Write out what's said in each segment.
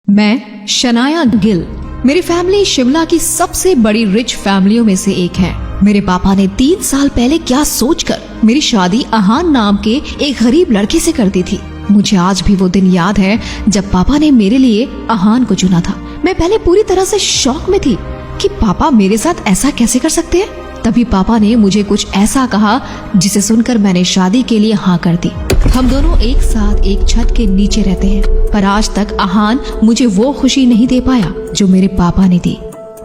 मैं शनाया गिल। मेरी फैमिली शिमला की सबसे बड़ी रिच फैमिलियों में से एक है। मेरे पापा ने 3 साल पहले क्या सोचकर मेरी शादी अहान नाम के एक गरीब लड़के से कर दी थी। मुझे आज भी वो दिन याद है जब पापा ने मेरे लिए अहान को चुना था। मैं पहले पूरी तरह से शॉक में थी कि पापा मेरे साथ ऐसा कैसे कर सकते हैं। तभी पापा ने मुझे कुछ ऐसा कहा जिसे सुनकर मैंने शादी के लिए हाँ कर दी। हम दोनों एक साथ एक छत के नीचे रहते हैं, पर आज तक अहान मुझे वो खुशी नहीं दे पाया जो मेरे पापा ने दी।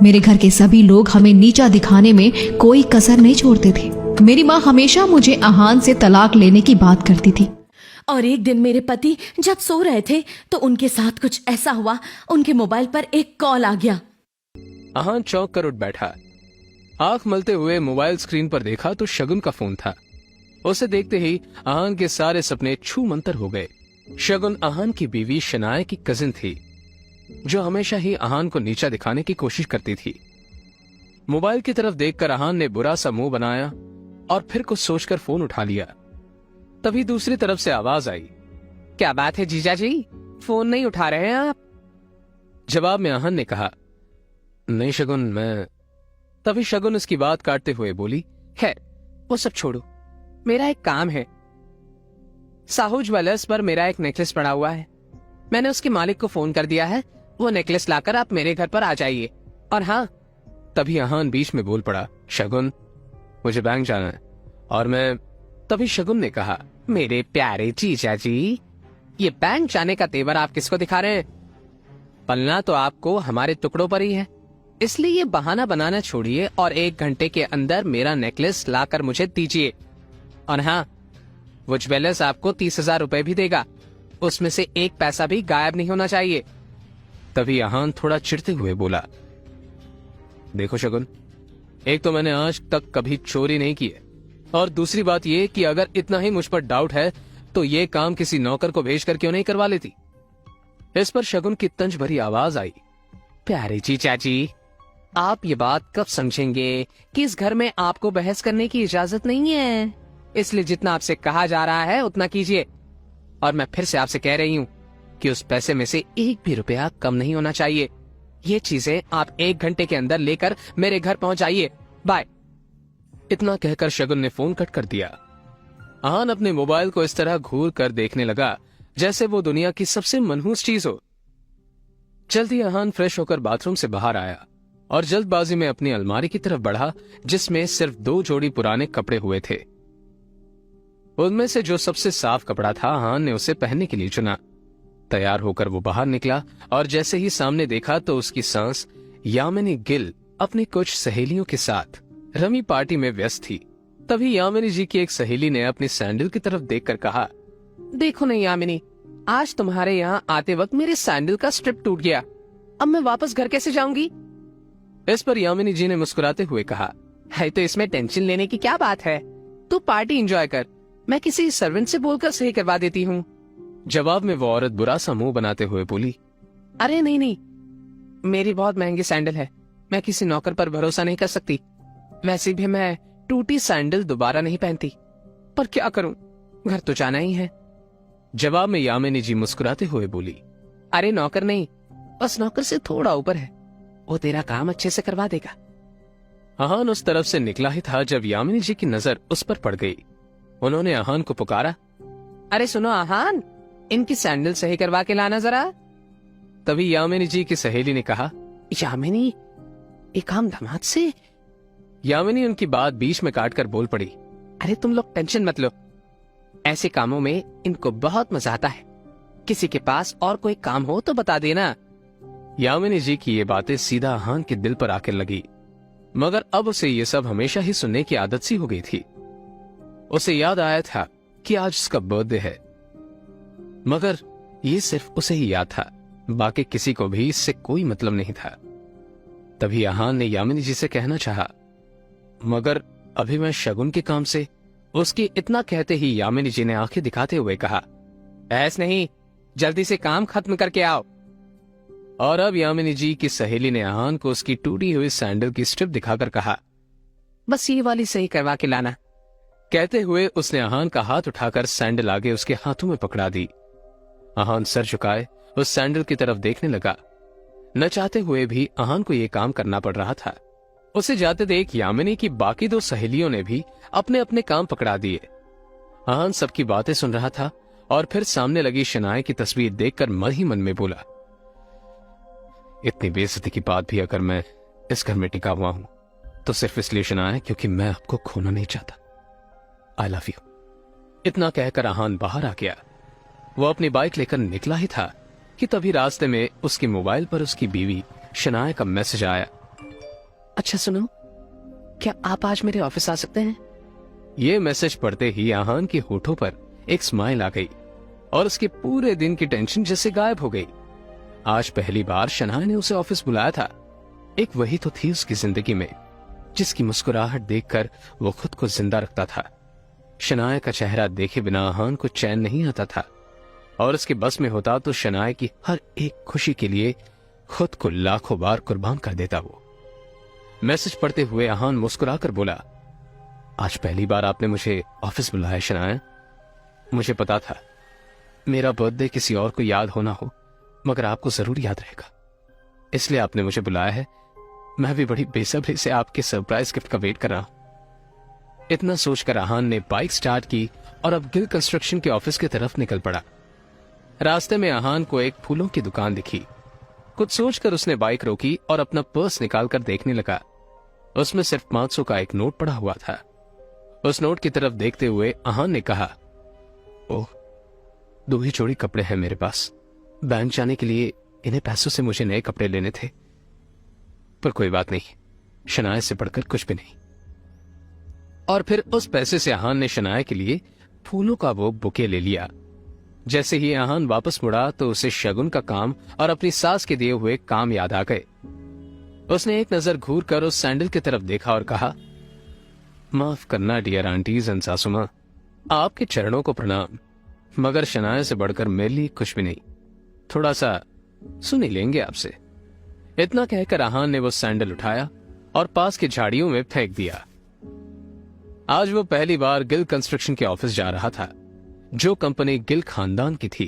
मेरे घर के सभी लोग हमें नीचा दिखाने में कोई कसर नहीं छोड़ते थे। मेरी माँ हमेशा मुझे अहान से तलाक लेने की बात करती थी। और एक दिन मेरे पति जब सो रहे थे तो उनके साथ कुछ ऐसा हुआ, उनके मोबाइल पर एक कॉल आ गया। अहान चौंक कर उठ बैठा। आंख मलते हुए मोबाइल स्क्रीन पर देखा तो शगुन का फोन था। उसे देखते ही अहान के सारे सपने छू मंतर हो गए। शगुन अहान की बीवी शनाया की कजिन थी, जो हमेशा ही अहान को नीचा दिखाने की कोशिश करती थी। मोबाइल की तरफ देखकर अहान ने बुरा सा मुंह बनाया और फिर कुछ सोचकर फोन उठा लिया। तभी दूसरी तरफ से आवाज आई, क्या बात है जीजा जी, फोन नहीं उठा रहे हैं आप? जवाब में अहान ने कहा, नहीं शगुन, मैं। तभी शगुन उसकी बात काटते हुए बोली, खैर वो सब छोड़ो, मेरा एक काम है। साहू ज्वेलर्स पर मेरा एक नेकलेस पड़ा हुआ है। मैंने उसके मालिक को फोन कर दिया है, वो नेकलेस लाकर आप मेरे घर पर आ जाइए। और हाँ, तभी अहान बीच में बोल पड़ा, शगुन मुझे बैंक जाना है और मैं। तभी शगुन ने कहा, मेरे प्यारे जीजा जी, ये बैंक जाने का तेवर आप किसको दिखा रहे हैं? पलना तो आपको हमारे टुकड़ों पर ही है, इसलिए ये बहाना बनाना छोड़िए और 1 घंटे के अंदर मेरा नेकलेस लाकर मुझे दीजिए। और हाँ, वो ज्वेलर्स आपको 30,000 रुपए भी देगा, उसमें से 1 पैसा भी गायब नहीं होना चाहिए। तभी अहान थोड़ा चिढ़ते हुए बोला, देखो शगुन, एक तो मैंने आज तक कभी चोरी नहीं की है, और दूसरी बात ये कि अगर इतना ही मुझ पर डाउट है तो ये काम किसी नौकर को भेजकर क्यों नहीं करवा लेती? इस पर शगुन की तंज भरी आवाज आई, प्यारे जीजा जी, आप ये बात कब समझेंगे कि इस घर में आपको बहस करने की इजाजत नहीं है, इसलिए जितना आपसे कहा जा रहा है उतना कीजिए। और मैं फिर से आपसे कह रही हूँ कि उस पैसे में से 1 भी रुपया कम नहीं होना चाहिए। ये चीजें आप 1 घंटे के अंदर लेकर मेरे घर पहुंच जाइए, बाय। इतना कहकर शगुन ने फोन कट कर दिया। अहान अपने मोबाइल को इस तरह घूर कर देखने लगा जैसे वो दुनिया की सबसे मनहूस चीज हो। जल्दी अहान फ्रेश होकर बाथरूम से बाहर आया और जल्दबाजी में अपनी अलमारी की तरफ बढ़ा, जिसमें सिर्फ 2 जोड़ी पुराने कपड़े हुए थे। उनमें से जो सबसे साफ कपड़ा था, अहान ने उसे पहनने के लिए चुना। तैयार होकर वो बाहर निकला और जैसे ही सामने देखा तो उसकी सांस यामिनी गिल अपनी कुछ सहेलियों के साथ रमी पार्टी में व्यस्त थी। तभी यामिनी जी की एक सहेली ने अपनी सैंडल की तरफ देखकर कहा, देखो नहीं यामिनी, आज तुम्हारे यहाँ आते वक्त मेरे सैंडल का स्ट्रिप टूट गया, अब मैं वापस घर कैसे जाऊंगी? इस पर यामिनी जी ने मुस्कुराते हुए कहा, है तो इसमें टेंशन लेने की क्या बात है, तू पार्टी एंजॉय कर, मैं किसी सर्वेंट से बोलकर सही करवा देती हूँ। जवाब में वो औरत बुरा सा मुंह बनाते हुए बोली, अरे नहीं नहीं, मेरी बहुत महंगी सैंडल है, मैं किसी नौकर पर भरोसा नहीं कर सकती। वैसे भी मैं टूटी सैंडल दोबारा नहीं पहनती, पर क्या करूं, घर तो जाना ही है। जवाब में यामिनी जी मुस्कुराते हुए बोली, अरे नौकर नहीं, बस नौकर से थोड़ा ऊपर है, वो तेरा काम अच्छे से करवा देगा। अहान उस तरफ से निकला ही था जब यामिनी जी की नजर उस पर पड़ गई। उन्होंने अहान को पुकारा, अरे सुनो अहान, इनकी सैंडल सही करवा के लाना जरा। तभी यामिनी जी की सहेली ने कहा, यामिनी, एक काम दामाद से। यामिनी उनकी बात बीच में काटकर बोल पड़ी, अरे तुम लोग टेंशन मत लो, ऐसे कामों में इनको बहुत मजा आता है, किसी के पास और कोई काम हो तो बता देना। यामिनी जी की ये बातें सीधा अहान के दिल पर आकर लगी, मगर अब उसे ये सब हमेशा ही सुनने की आदत सी हो गई थी। उसे याद आया था कि आज उसका बर्थडे है, मगर ये सिर्फ उसे ही याद था, बाकी किसी को भी इससे कोई मतलब नहीं था। तभी अहान ने यामिनी जी से कहना चाहा, मगर अभी मैं शगुन के काम से। उसकी इतना कहते ही यामिनी जी ने आंखें दिखाते हुए कहा, ऐस नहीं, जल्दी से काम खत्म करके आओ। और अब यामिनी जी की सहेली ने अहान को उसकी टूटी हुई सैंडल की स्ट्रिप दिखाकर कहा, बस ये वाली सही करवा के लाना। कहते हुए उसने अहान का हाथ उठाकर सैंडल आगे उसके हाथों में पकड़ा दी। अहान सर झुकाए उस सैंडल की तरफ देखने लगा। न चाहते हुए भी आहान को यह काम करना पड़ रहा था। उसे जाते देख यामिनी की बाकी दो सहेलियों ने भी अपने अपने काम पकड़ा दिए। आहान सबकी बातें सुन रहा था और फिर सामने लगी शनाया की तस्वीर देखकर मन ही मन में बोला, इतनी बेइज्जती की बात भी अगर मैं इस घर में टिका हुआ हूं तो सिर्फ इसलिए शनाया क्योंकि मैं आपको खोना नहीं चाहता। I love you. इतना कहकर आहान बाहर आ गया। वो अपनी बाइक लेकर निकला ही था कि तभी रास्ते में उसके मोबाइल पर उसकी बीवी शनाया का मैसेज आया। अच्छा सुनो, क्या आप आज मेरे ऑफिस आ सकते हैं? ये मैसेज पढ़ते ही आहान के होठों पर एक स्माइल आ गई और उसके पूरे दिन की टेंशन जैसे गायब हो गई। आज पहली बार शनाया ने उसे ऑफिस बुलाया था। एक वही तो थी उसकी जिंदगी में जिसकी मुस्कुराहट देखकर वो खुद को जिंदा रखता था। शनाया का चेहरा देखे बिना आहान को चैन नहीं आता था और उसके बस में होता तो शनाया की हर एक खुशी के लिए खुद को लाखों बार कुर्बान कर देता। वो मैसेज पढ़ते हुए आहान मुस्कुराकर बोला, आज पहली बार आपने मुझे ऑफिस बुलाया शनाया। मुझे पता था मेरा बर्थडे किसी और को याद होना हो मगर आपको जरूर याद रहेगा, इसलिए आपने मुझे बुलाया है। मैं भी बड़ी बेसब्री से आपके सरप्राइज गिफ्ट का वेट कर रहा हूं। इतना सोचकर आहान ने बाइक स्टार्ट की और अब गिल कंस्ट्रक्शन के ऑफिस की तरफ निकल पड़ा। रास्ते में आहान को एक फूलों की दुकान दिखी। कुछ सोचकर उसने बाइक रोकी और अपना पर्स निकालकर देखने लगा। उसमें सिर्फ 500 का एक नोट पड़ा हुआ था। उस नोट की तरफ देखते हुए आहान ने कहा, ओह, 2 ही जोड़ी कपड़े हैं मेरे पास। बैंक जाने के लिए इन्हें पैसों से मुझे नए कपड़े लेने थे, पर कोई बात नहीं, शनाया से बढ़कर कुछ भी नहीं। और फिर उस पैसे से आहान ने शनाया के लिए फूलों का वो बुके ले लिया। जैसे ही आहान वापस मुड़ा तो उसे शगुन का काम और अपनी सास के दिए हुए काम याद आ गए। उसने एक नजर घूर कर उस सैंडल की तरफ देखा और कहा, माफ करना डियर आंटीज एंड सासुमा, आपके चरणों को प्रणाम, मगर शनाया से बढ़कर मेरे लिए कुछ भी नहीं। थोड़ा सा सुन ही लेंगे आपसे। इतना कहकर आहान ने वो सैंडल उठाया और पास के झाड़ियों में फेंक दिया। आज वो पहली बार गिल कंस्ट्रक्शन के ऑफिस जा रहा था, जो कंपनी गिल खानदान की थी।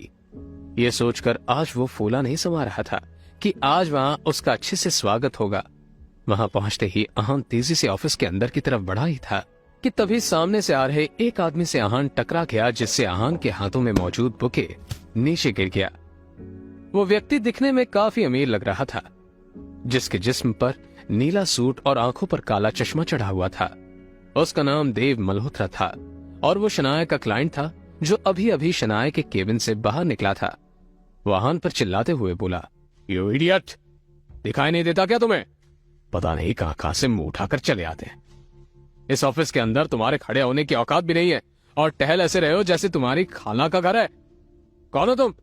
ये सोचकर आज वो फूला नहीं समा रहा था कि आज वहां उसका अच्छे से स्वागत होगा। वहां पहुंचते ही आहान तेजी से ऑफिस के अंदर की तरफ बढ़ा ही था कि तभी सामने से आ रहे एक आदमी से आहान टकरा गया, जिससे आहान के हाथों में मौजूद बुके नीचे गिर गया। वो व्यक्ति दिखने में काफी अमीर लग रहा था, जिसके जिस्म पर नीला सूट और आंखों पर काला चश्मा चढ़ा हुआ था। उसका नाम देव मल्होत्रा था और वो शनाया का क्लाइंट था, जो अभी अभी शनाया के केबिन से बाहर निकला था। वो आहान पर चिल्लाते हुए बोला, यू इडियट, दिखाई नहीं देता क्या तुम्हें? पता नहीं कहां से मुंह उठाकर चले आते हैं। इस ऑफिस के अंदर तुम्हारे खड़े होने की औकात भी नहीं है और टहल ऐसे रहे हो जैसे तुम्हारी खाला का घर है। कौन हो तुम?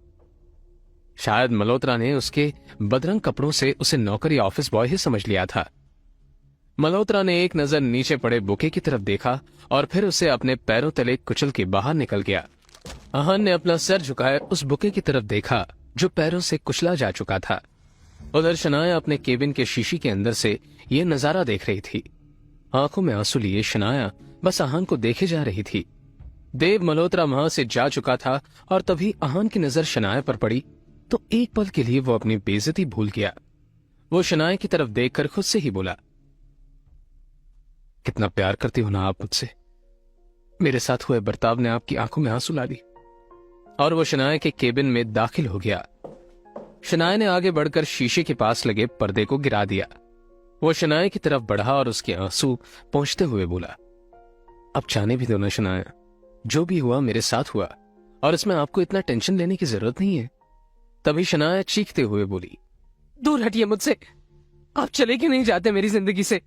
शायद मल्होत्रा ने उसके बदरंग कपड़ों से उसे नौकर या ऑफिस बॉय ही समझ लिया था। मल्होत्रा ने एक नजर नीचे पड़े बुके की तरफ देखा और फिर उसे अपने पैरों तले कुचल के बाहर निकल गया। आहान ने अपना सर झुकाए उस बुके की तरफ देखा जो पैरों से कुचला जा चुका था। उधर शनाया अपने केबिन के शीशी के अंदर से ये नजारा देख रही थी। आंखों में आंसू लिए शनाया बस आहान को देखे जा रही थी। देव मल्होत्रा वहां से जा चुका था और तभी आहान की नजर शनाया पर पड़ी तो एक पल के लिए वो अपनी बेइज्जती भूल गया। वो शनाया की तरफ देखकर खुद से ही बोला, कितना प्यार करती हो ना आप मुझसे। मेरे साथ हुए बर्ताव ने आपकी आंखों में आंसू ला दी। और वो शनाया के केबिन में दाखिल हो गया। शनाया ने आगे बढ़कर शीशे के पास लगे पर्दे को गिरा दिया। वो शनाया की तरफ बढ़ा और उसके आंसू पहुंचते हुए बोला, अब जाने भी दो ना शनाया, जो भी हुआ मेरे साथ हुआ और इसमें आपको इतना टेंशन लेने की जरूरत नहीं है। तभी शनाया चीखते हुए बोली, दूर हटिए मुझसे, आप चले क्यों नहीं जाते मेरी जिंदगी से?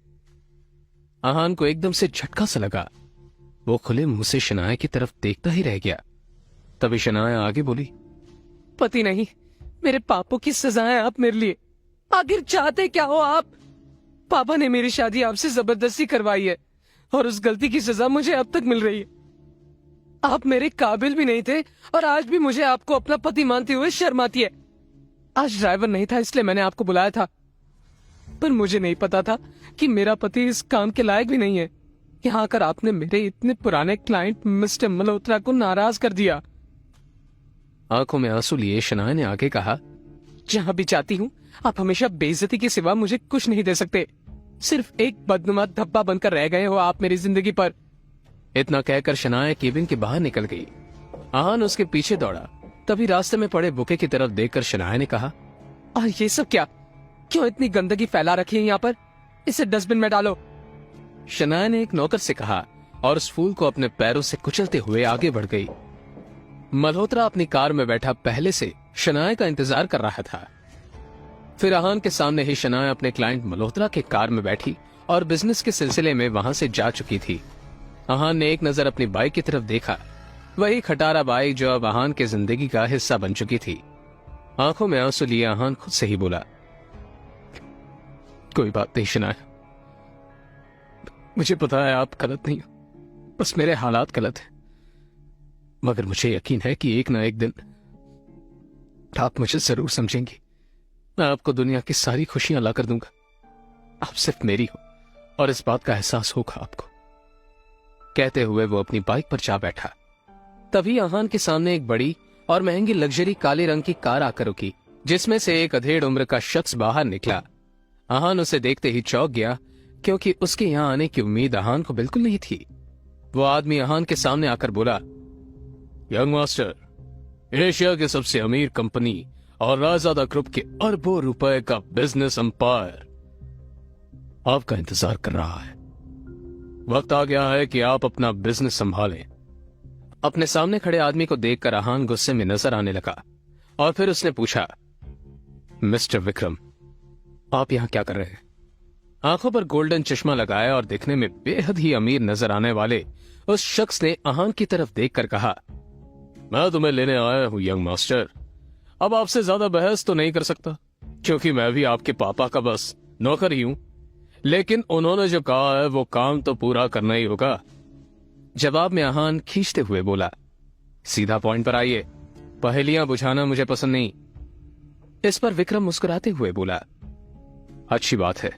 आहान को एकदम से झटका सा लगा। वो खुले मुंह से शनाया की तरफ देखता ही रह गया। तभी शनाया आगे बोली, पति नहीं, मेरे पापों की सजाएं आप मेरे लिए। आखिर चाहते क्या हो आप? पापा ने मेरी शादी आपसे जबरदस्ती करवाई है और उस गलती की सजा मुझे अब तक मिल रही है। आप मेरे काबिल भी नहीं थे और आज भी मुझे आपको अपना पति मानते हुए शर्म आती है। आज ड्राइवर नहीं था इसलिए मैंने आपको बुलाया था, पर मुझे नहीं पता था कि मेरा पति इस काम के लायक भी नहीं है। यहाँ आकर आपने मेरे इतने पुराने क्लाइंट मिस्टर मल्होत्रा को नाराज कर दिया। आंखों में आंसू लिए शनाया ने आगे कहा, जहां भी जाती हूँ आप हमेशा बेइज्जती के सिवा मुझे कुछ नहीं दे सकते। सिर्फ एक बदनुमा धब्बा बनकर रह गए हो आप मेरी जिंदगी पर। इतना कहकर शनाया केबिन के बाहर निकल गई। आहान उसके पीछे दौड़ा। तभी रास्ते में पड़े बुके की तरफ देखकर शनाया ने कहा, और ये सब क्या? क्यों इतनी गंदगी फैला रखी है यहाँ पर? इसे डस्टबिन में डालो। शनाया ने एक नौकर से कहा और उस फूल को अपने पैरों से कुचलते हुए आगे बढ़ गई। मल्होत्रा अपनी कार में बैठा पहले से शनाया का इंतजार कर रहा था। फिर आहान के सामने ही शनाया अपने क्लाइंट मल्होत्रा के कार में बैठी और बिजनेस के सिलसिले में वहां से जा चुकी थी। आहान ने एक नजर अपनी बाइक की तरफ देखा, वही खटारा बाइक जो अब आहान की जिंदगी का हिस्सा बन चुकी थी। आंखों में आंसू लिए आहान खुद से ही बोला, कोई बात नहीं शनाया, मुझे पता है आप गलत नहीं हो, बस मेरे हालात गलत हैं। मगर मुझे यकीन है कि एक ना एक दिन आप मुझे जरूर समझेंगी। मैं आपको दुनिया की सारी खुशियां ला कर दूंगा। आप सिर्फ मेरी हो और इस बात का एहसास होगा आपको। कहते हुए वो अपनी बाइक पर जा बैठा। तभी आहान के सामने एक बड़ी और महंगी लग्जरी काले रंग की कार आकर रुकी, जिसमें से एक अधेड़ उम्र का शख्स बाहर निकला। आहान उसे देखते ही चौंक गया, क्योंकि उसके यहां आने की उम्मीद आहान को बिल्कुल नहीं थी। वो आदमी आहान के सामने आकर बोला, यंग मास्टर, एशिया की सबसे अमीर कंपनी और रायजादा ग्रुप के अरबों रुपए का बिजनेस एम्पायर आपका इंतजार कर रहा है। वक्त आ गया है कि आप अपना बिजनेस संभालें। अपने सामने खड़े आदमी को देखकर आहान गुस्से में नजर आने लगा और फिर उसने पूछा, मिस्टर विक्रम, आप यहां क्या कर रहे हैं? आंखों पर गोल्डन चश्मा लगाया और दिखने में बेहद ही अमीर नजर आने वाले उस शख्स ने आहान की तरफ देखकर कहा, मैं तुम्हें लेने आया हूं यंग मास्टर। अब आपसे ज्यादा बहस तो नहीं कर सकता, क्योंकि मैं भी आपके पापा का बस नौकर ही हूं। लेकिन उन्होंने जो कहा है वो काम तो पूरा करना ही होगा। जवाब में आहान खींचते हुए बोला, सीधा पॉइंट पर आइए, पहेलियां बुझाना मुझे पसंद नहीं। इस पर विक्रम मुस्कुराते हुए बोला, अच्छी बात है।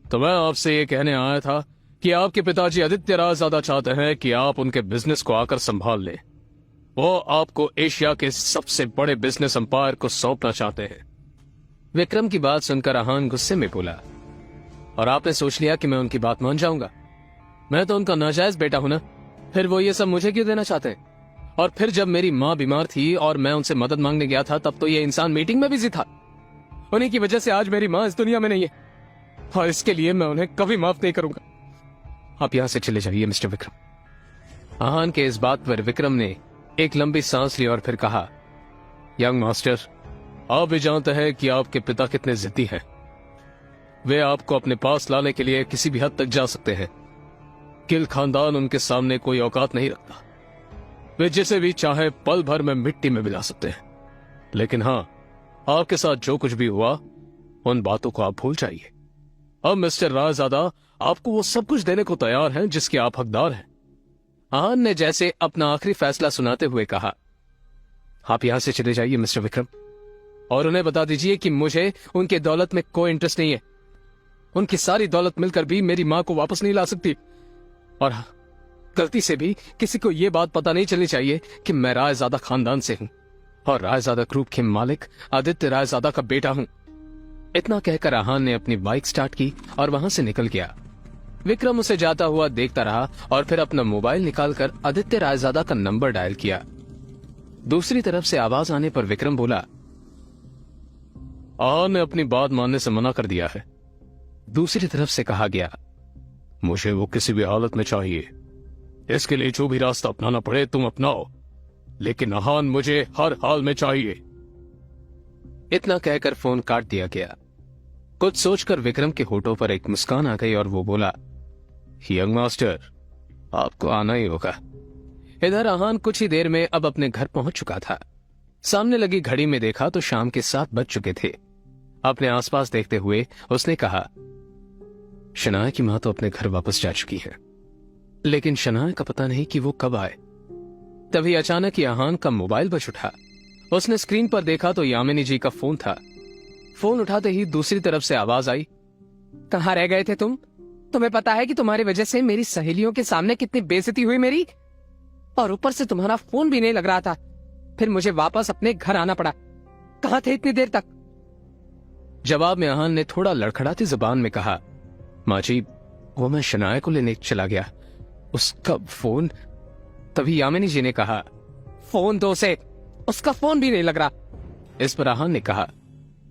तो मैं आपसे ये कहने आया था कि आपके पिताजी आदित्य रायजादा चाहते हैं कि आप उनके बिजनेस को आकर संभाल लें। वो आपको एशिया के सबसे बड़े बिजनेस एम्पायर को सौंपना चाहते हैं। विक्रम की बात सुनकर आहान गुस्से में बोला, और आपने सोच लिया कि मैं उनकी बात मान जाऊंगा? मैं तो उनका नाजायज बेटा हूं ना, फिर वो ये सब मुझे क्यों देना चाहते हैं? और फिर जब मेरी माँ बीमार थी और मैं उनसे मदद मांगने गया था, तब तो ये इंसान मीटिंग में बिजी था। उन्हीं की वजह से आज मेरी माँ इस दुनिया में नहीं है, और इसके लिए मैं उन्हें कभी माफ नहीं करूंगा। आप यहां से चले जाइए मिस्टर विक्रम। आहान के इस बात पर विक्रम ने एक लंबी सांस ली और फिर कहा, यंग मास्टर, आप भी जानते हैं कि आपके पिता कितने जिद्दी हैं। वे आपको अपने पास लाने के लिए किसी भी हद तक जा सकते हैं। गिल खानदान उनके सामने कोई औकात नहीं रखता। वे जिसे भी चाहे पल भर में मिट्टी में मिला सकते हैं। लेकिन हाँ, आपके साथ जो कुछ भी हुआ उन बातों को आप भूल जाइए। अब मिस्टर रायजादा आपको वो सब कुछ देने को तैयार हैं जिसके आप हकदार हैं। आहान ने जैसे अपना आखिरी फैसला सुनाते हुए कहा, आप यहां से चले जाइए मिस्टर विक्रम, और उन्हें बता दीजिए कि मुझे उनके दौलत में कोई इंटरेस्ट नहीं है। उनकी सारी दौलत मिलकर भी मेरी मां को वापस नहीं ला सकती। और हाँ, गलती से भी किसी को यह बात पता नहीं चलनी चाहिए कि मैं रायजादा खानदान से हूं और रायजादा ग्रुप के मालिक आदित्य रायजादा का बेटा हूं। इतना कहकर आहान ने अपनी बाइक स्टार्ट की और वहां से निकल गया। विक्रम उसे जाता हुआ देखता रहा और फिर अपना मोबाइल निकालकर आदित्य रायजादा का नंबर डायल किया। दूसरी तरफ से आवाज आने पर विक्रम बोला, आहान ने अपनी बात मानने से मना कर दिया है। दूसरी तरफ से कहा गया, मुझे वो किसी भी हालत में चाहिए। इसके लिए जो भी रास्ता अपनाना पड़े तुम अपनाओ, लेकिन आहान मुझे हर हाल में चाहिए। इतना कहकर फोन काट दिया गया। कुछ सोचकर विक्रम के होठों पर एक मुस्कान आ गई और वो बोला, यंग मास्टर, आपको आना ही होगा। इधर आहान कुछ ही देर में अब अपने घर पहुंच चुका था। सामने लगी घड़ी में देखा तो शाम के 7 बज चुके थे। अपने आसपास देखते हुए उसने कहा, शनाया की मां तो अपने घर वापस जा चुकी है, लेकिन शनाया का पता नहीं कि वो कब आए। तभी अचानक ही आहान का मोबाइल बज उठा। उसने स्क्रीन पर देखा तो यामिनी जी का फोन था। फोन उठाते ही दूसरी तरफ से आवाज आई, कहां रह गए थे तुम? तुम्हें पता है कि तुम्हारी वजह से मेरी सहेलियों के सामने कितनी बेइज्जती हुई मेरी, और ऊपर से तुम्हारा फोन भी नहीं लग रहा था। फिर मुझे वापस अपने घर आना पड़ा। कहाँ थे इतनी देर तक? जवाब में अहान ने थोड़ा लड़खड़ाती जुबान में कहा, माँ जी वो मैं शनाया को लेने चला गया, उसका फोन। तभी यामिनी जी ने कहा, फोन दो उसे, उसका फोन भी नहीं लग रहा। इस पर अहान ने कहा,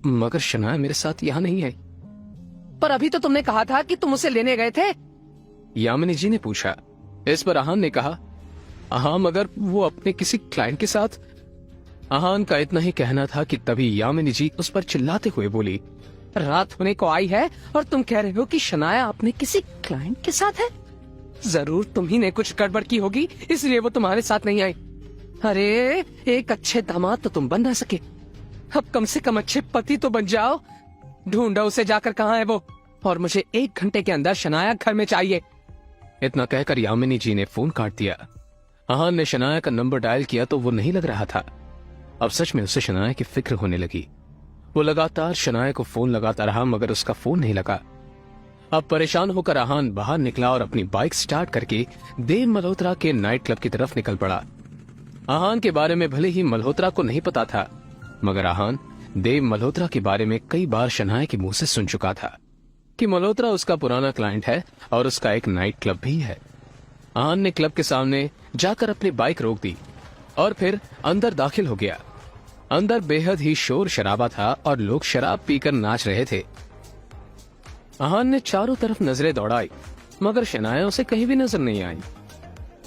मगर शनाया मेरे साथ यहाँ नहीं आई। पर अभी तो तुमने कहा था कि तुम उसे लेने गए थे। यामिनी जी ने पूछा। इस पर अहान ने कहा, हाँ मगर वो अपने किसी क्लाइंट के साथ। अहान का इतना ही कहना था कि तभी यामिनी जी उस पर चिल्लाते हुए बोली, रात होने को आई है और तुम कह रहे हो कि शनाया अपने किसी क्लाइंट के साथ है। जरूर तुम ही ने कुछ गड़बड़ की होगी, इसलिए वो तुम्हारे साथ नहीं आई। अरे एक अच्छे दामाद तो तुम बन ना सके, अब कम से कम अच्छे पति तो बन जाओ। ढूंढो उसे जाकर, कहाँ है वो, और मुझे 1 घंटे के अंदर शनाया घर में चाहिए। इतना कहकर यामिनी जी ने फोन काट दिया। अहान ने शनाया का नंबर डायल किया तो वो नहीं लग रहा था। अब सच में उसे शनाया की फिक्र होने लगी। वो लगातार शनाया को फोन लगाता रहा मगर उसका फोन नहीं लगा। अब परेशान होकर अहान बाहर निकला और अपनी बाइक स्टार्ट करके देव मल्होत्रा के नाइट क्लब की तरफ निकल पड़ा। अहान के बारे में भले ही मल्होत्रा को नहीं पता था, मगर अहान देव मल्होत्रा के बारे में कई बार शनाया के मुंह से सुन चुका था कि मल्होत्रा उसका पुराना क्लाइंट है और उसका एक नाइट क्लब भी है। अहान ने क्लब के सामने जाकर अपनी बाइक रोक दी और फिर अंदर दाखिल हो गया। अंदर बेहद ही शोर शराबा था और लोग शराब पीकर नाच रहे थे। अहान ने चारों तरफ नजरें दौड़ाई मगर शनाया उसे कहीं भी नजर नहीं आई।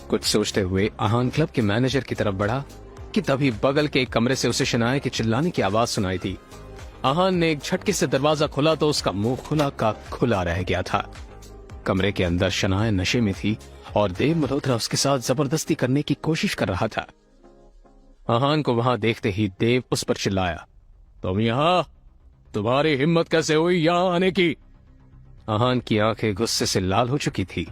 कुछ सोचते हुए अहान क्लब के मैनेजर की तरफ बढ़ा कि तभी बगल के एक कमरे से उसे शनाया के चिल्लाने की आवाज सुनाई दी। अहान ने एक झटके से दरवाजा खोला तो उसका मुंह खुला का खुला रह गया था। कमरे के अंदर शनाया नशे में थी और देव मल्होत्रा उसके साथ जबरदस्ती करने की कोशिश कर रहा था। अहान को वहां देखते ही देव उस पर चिल्लाया, तुम यहाँ, तुम्हारी हिम्मत कैसे हुई यहाँ आने की? अहान की आंखें गुस्से से लाल हो चुकी थी।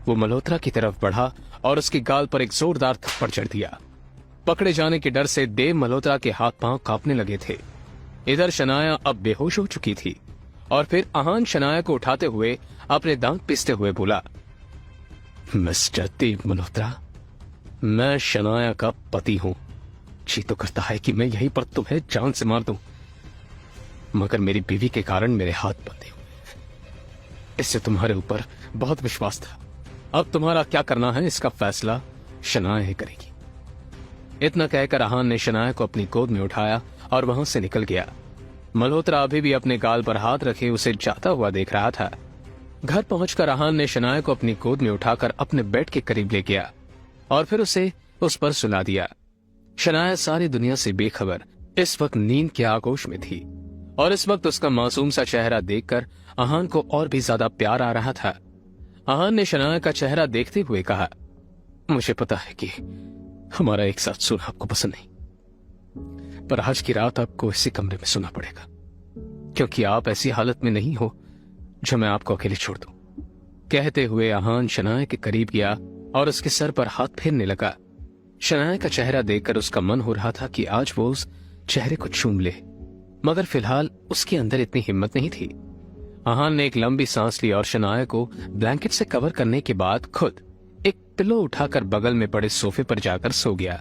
वो मल्होत्रा की तरफ बढ़ा और उसकी गाल पर एक जोरदार थप्पड़ जड़ दिया। पकड़े जाने के डर से देव मल्होत्रा के हाथ पांव कांपने लगे थे। इधर शनाया अब बेहोश हो चुकी थी और फिर अहान शनाया को उठाते हुए अपने दांत पीसते हुए बोला, मिस्टर देव मल्होत्रा, मैं शनाया का पति हूं। जी तो करता है कि मैं यहीं पर तुम्हें जान से मार दूं, मगर मेरी बीवी के कारण मेरे हाथ बंधे हुए। इससे तुम्हारे ऊपर बहुत विश्वास था। अब तुम्हारा क्या करना है इसका फैसला शनाया ही करेगी। इतना कहकर अहान ने शनाया को अपनी गोद में उठाया और वहां से निकल गया। मल्होत्रा अभी भी अपने गाल पर हाथ रखे उसे जाता हुआ देख रहा था। घर पहुंचकर अहान ने शनाया को अपनी गोद में उठाकर अपने बेड के करीब ले गया और फिर उसे उस पर सुला दिया। शनाया सारी दुनिया से बेखबर इस वक्त नींद के आगोश में थी और इस वक्त उसका मासूम सा चेहरा देखकर अहान को और भी ज्यादा प्यार आ रहा था। अहान ने शनाया का चेहरा देखते हुए कहा, मुझे पता है कि हमारा एक साथ सोना आपको पसंद नहीं, पर आज की रात आपको इसी कमरे में सोना पड़ेगा क्योंकि आप ऐसी हालत में नहीं हो जो मैं आपको अकेले छोड़ दूं। कहते हुए अहान शनाया के करीब गया और उसके सर पर हाथ फेरने लगा। शनाया का चेहरा देखकर उसका मन हो रहा था कि आज वो उस चेहरे को चूम ले, मगर फिलहाल उसके अंदर इतनी हिम्मत नहीं थी। अहान ने एक लंबी सांस ली और शनाया को ब्लैंकेट से कवर करने के बाद खुद एक पिलो उठाकर बगल में पड़े सोफे पर जाकर सो गया।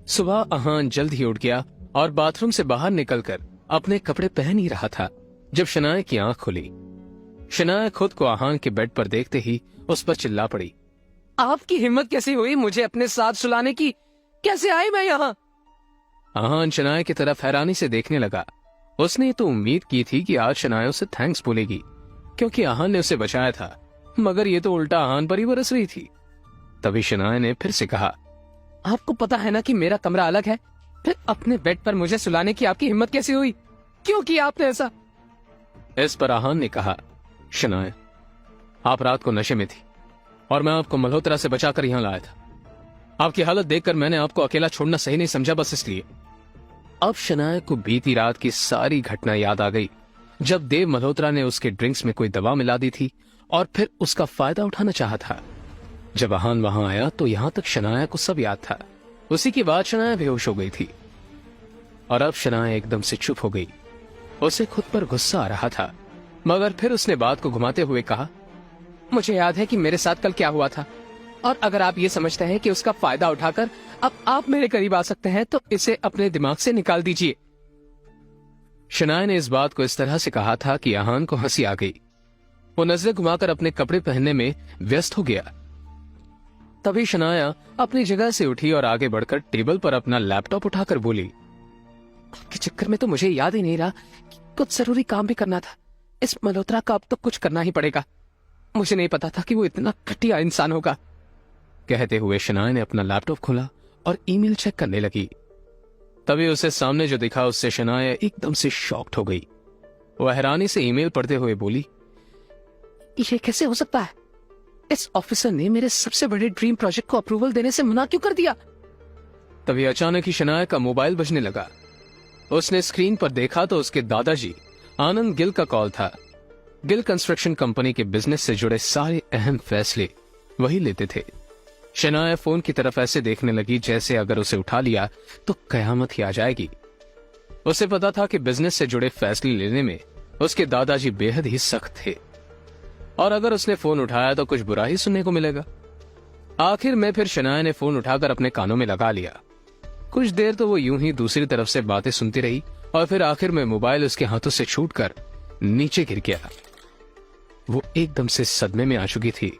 सुबह अहान जल्द ही उठ गया और बाथरूम से बाहर निकलकर अपने कपड़े पहन ही रहा था जब शनाया की आंख खुली। शनाया खुद को अहान के बेड पर देखते ही उस पर चिल्ला पड़ी, आपकी हिम्मत कैसी हुई मुझे अपने साथ सुलाने की? कैसे आई मैं यहाँ? अहान शनाया की तरफ हैरानी से देखने लगा। उसने तो उम्मीद की थी कि आज शनाया उसे थैंक्स बोलेगी क्योंकि अहान ने उसे बचाया था, मगर ये तो उल्टा अहान पर ही बरस रही थी। तभी शनाया ने फिर से कहा, आपको पता है ना कि मेरा कमरा अलग है, फिर अपने बेड पर मुझे सुलाने की आपकी हिम्मत कैसी हुई? क्यों किया आपने ऐसा? इस पर अहान ने कहा, शनाया आप रात को नशे में थी और मैं आपको मल्होत्रा से बचाकर यहां लाया था। आपकी हालत देखकर मैंने आपको अकेला छोड़ना सही नहीं समझा, बस इसलिए। अब शनाया को बीती रात की सारी घटना याद आ गई जब देव मल्होत्रा ने उसके ड्रिंक्स में कोई दवा मिला दी थी और फिर उसका फायदा उठाना चाहा था। जब अहान वहां आया तो यहां तक शनाया को सब याद था। उसी के बाद शनाया बेहोश हो गई थी और अब शनाया एकदम से चुप हो गई। उसे खुद पर गुस्सा आ रहा था, मगर फिर उसने बात को घुमाते हुए कहा, मुझे याद है कि मेरे साथ कल क्या हुआ था। और अगर आप ये समझते हैं कि उसका फायदा उठाकर अब आप मेरे करीब आ सकते हैं तो इसे अपने दिमाग से निकाल दीजिए। शनाया ने इस बात को इस तरह से कहा था कि आहान को हंसी आ गई। वो नजरें घुमाकर अपने कपड़े पहनने में व्यस्त हो गया। तभी शनाया अपनी जगह से उठी और आगे बढ़कर टेबल पर अपना लैपटॉप उठाकर बोली, आपके चक्कर में तो मुझे याद ही नहीं रहा कि कुछ जरूरी काम भी करना था। इस मल्होत्रा का अब तो कुछ करना ही पड़ेगा। मुझे नहीं पता था कि वो इतना घटिया इंसान होगा। कहते हुए शनाया ने अपना लैपटॉप खोला और ईमेल चेक करने लगी। तभी उसे सामने जो दिखा उससे शनाया एकदम से शॉक्ड हो गई। वह हैरानी से ईमेल पढ़ते हुए बोली, ये कैसे हो सकता है? इस ऑफिसर ने मेरे सबसे बड़े ड्रीम प्रोजेक्ट को अप्रूवल देने से मना क्यों कर दिया? तभी अचानक ही शनाया का मोबाइल बजने लगा। उसने स्क्रीन पर देखा तो उसके दादाजी आनंद गिल का कॉल था। गिल कंस्ट्रक्शन कंपनी के बिजनेस से जुड़े सारे अहम फैसले वही लेते थे। शनाया फोन की तरफ ऐसे देखने लगी जैसे अगर उसे उठा लिया तो कयामत ही आ जाएगी। उसे पता था कि बिजनेस से जुड़े फैसले लेने में उसके दादाजी बेहद ही सख्त थे और अगर उसने फोन उठाया तो कुछ बुरा ही सुनने को मिलेगा। आखिर में फिर शनाया ने फोन उठाकर अपने कानों में लगा लिया। कुछ देर तो वो यूं ही दूसरी तरफ से बातें सुनती रही और फिर आखिर में मोबाइल उसके हाथों से छूटकर नीचे गिर गया। वो एकदम से सदमे में आ चुकी थी।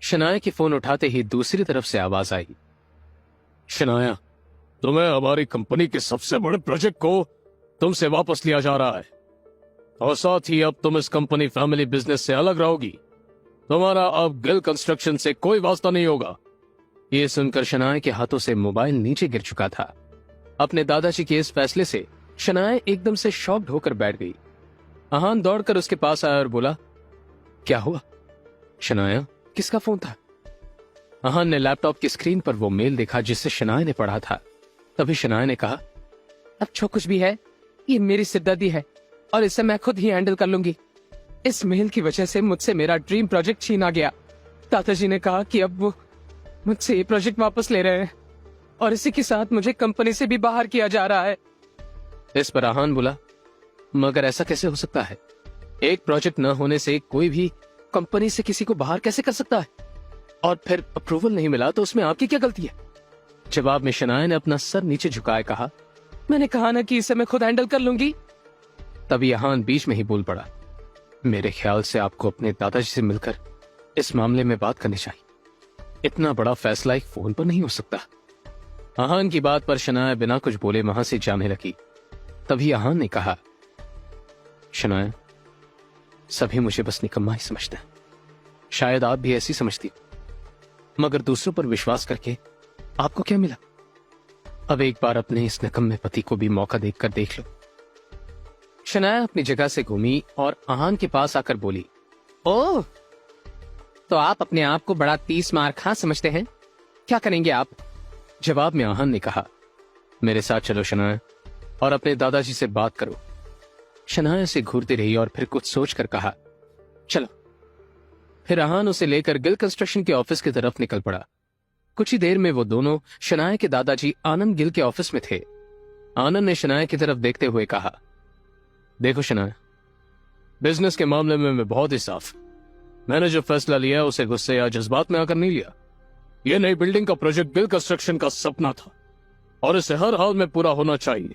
शनाया की फोन उठाते ही दूसरी तरफ से आवाज आई, शनाया, तुम्हें हमारी कंपनी के सबसे बड़े प्रोजेक्ट को तुमसे वापस लिया जा रहा है और साथ ही अब तुम इस कंपनी फैमिली बिजनेस से अलग रहोगी। तुम्हारा अब गिल कंस्ट्रक्शन से कोई वास्ता नहीं होगा। ये सुनकर शनाया के हाथों से मोबाइल नीचे गिर चुका था। अपने दादाजी के इस फैसले से शनाया एकदम से शॉक्ड होकर बैठ गई। आहान दौड़कर उसके पास आया और बोला, क्या हुआ? शनाया, किसका फोन था? आहान ने लैपटॉप की स्क्रीन पर वो मेल देखा जिससे शनाया ने पढ़ा था। तभी शनाया ने कहा, अब जो कुछ भी है ये मेरी सिरदर्दी है और इसे मैं खुद ही हैंडल कर लूंगी। इस मेल की वजह से मुझसे मेरा ड्रीम प्रोजेक्ट छीना गया। दादाजी ने कहा कि अब वो मुझसे ये प्रोजेक्ट वापस ले रहे हैं और इसी के साथ मुझे कंपनी से भी बाहर किया जा रहा है। इस पर आहान बोला, मगर ऐसा कैसे हो सकता है? एक प्रोजेक्ट न होने से कोई भी कंपनी से किसी को बाहर कैसे कर सकता है? और फिर अप्रूवल नहीं मिला तो उसमें आपकी क्या गलती है? जवाब में शनाया ने अपना सर नीचे झुकाए कहा, मैंने कहा ना कि इसे मैं खुद हैंडल कर लूंगी। तभी आहान बीच में ही बोल पड़ा, मेरे ख्याल से आपको अपने दादाजी से मिलकर इस मामले में बात करनी चाहिए। इतना बड़ा फैसला एक फोन पर नहीं हो सकता। आहान की बात पर शनाया बिना कुछ बोले वहां से जाने लगी। तभी आहान ने कहा, शनाया, सभी मुझे बस निकम्मा ही समझते हैं। शायद आप भी ऐसी समझती हो, मगर दूसरों पर विश्वास करके आपको क्या मिला? अब एक बार अपने इस निकम्मे पति को भी मौका देखकर देख लो। शनाया अपनी जगह से घूमी और आहान के पास आकर बोली, ओह, तो आप अपने आप को बड़ा 30 मार खा समझते हैं। क्या करेंगे आप? जवाब में आहान ने कहा, मेरे साथ चलो शनाया और अपने दादाजी से बात करो। शनाया से घूरती रही और फिर कुछ सोचकर कहा, चलो। फिर आहान उसे लेकर गिल कंस्ट्रक्शन के ऑफिस की तरफ निकल पड़ा। कुछ ही देर में वो दोनों शनाया के दादाजी आनंद गिल के ऑफिस में थे। आनंद ने शनाया की तरफ देखते हुए कहा, देखो शनाया, बिजनेस के मामले में मैं बहुत ही साफ। मैंने जो फैसला लिया उसे गुस्से या जज्बात में आकर नहीं लिया। यह नई बिल्डिंग का प्रोजेक्ट गिल कंस्ट्रक्शन का सपना था और इसे हर हाल में पूरा होना चाहिए।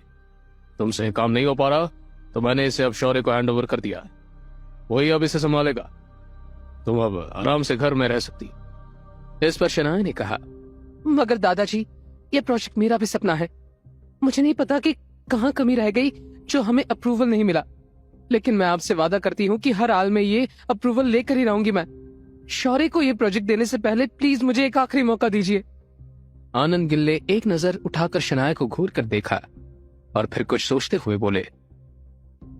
तुमसे काम नहीं हो पा रहा तो मैंने इसे अब शौर्य को हैंड ओवर कर दिया है। वही अब इसे संभालेगा। तुम अब आराम से घर में रह सकती। इस पर शनाया ने कहा, मगर दादाजी, ये प्रोजेक्ट मेरा भी सपना है। मुझे नहीं पता कि कहाँ कमी रह गई जो हमें अप्रूवल नहीं मिला, लेकिन मैं आपसे वादा करती हूँ कि हर हाल में ये अप्रूवल लेकर ही रहूंगी। मैं शौर्य को ये प्रोजेक्ट देने से पहले प्लीज मुझे एक आखिरी मौका दीजिए। आनंद गिल ने एक नजर उठाकर शनाया को घूर कर देखा और फिर कुछ सोचते हुए बोले,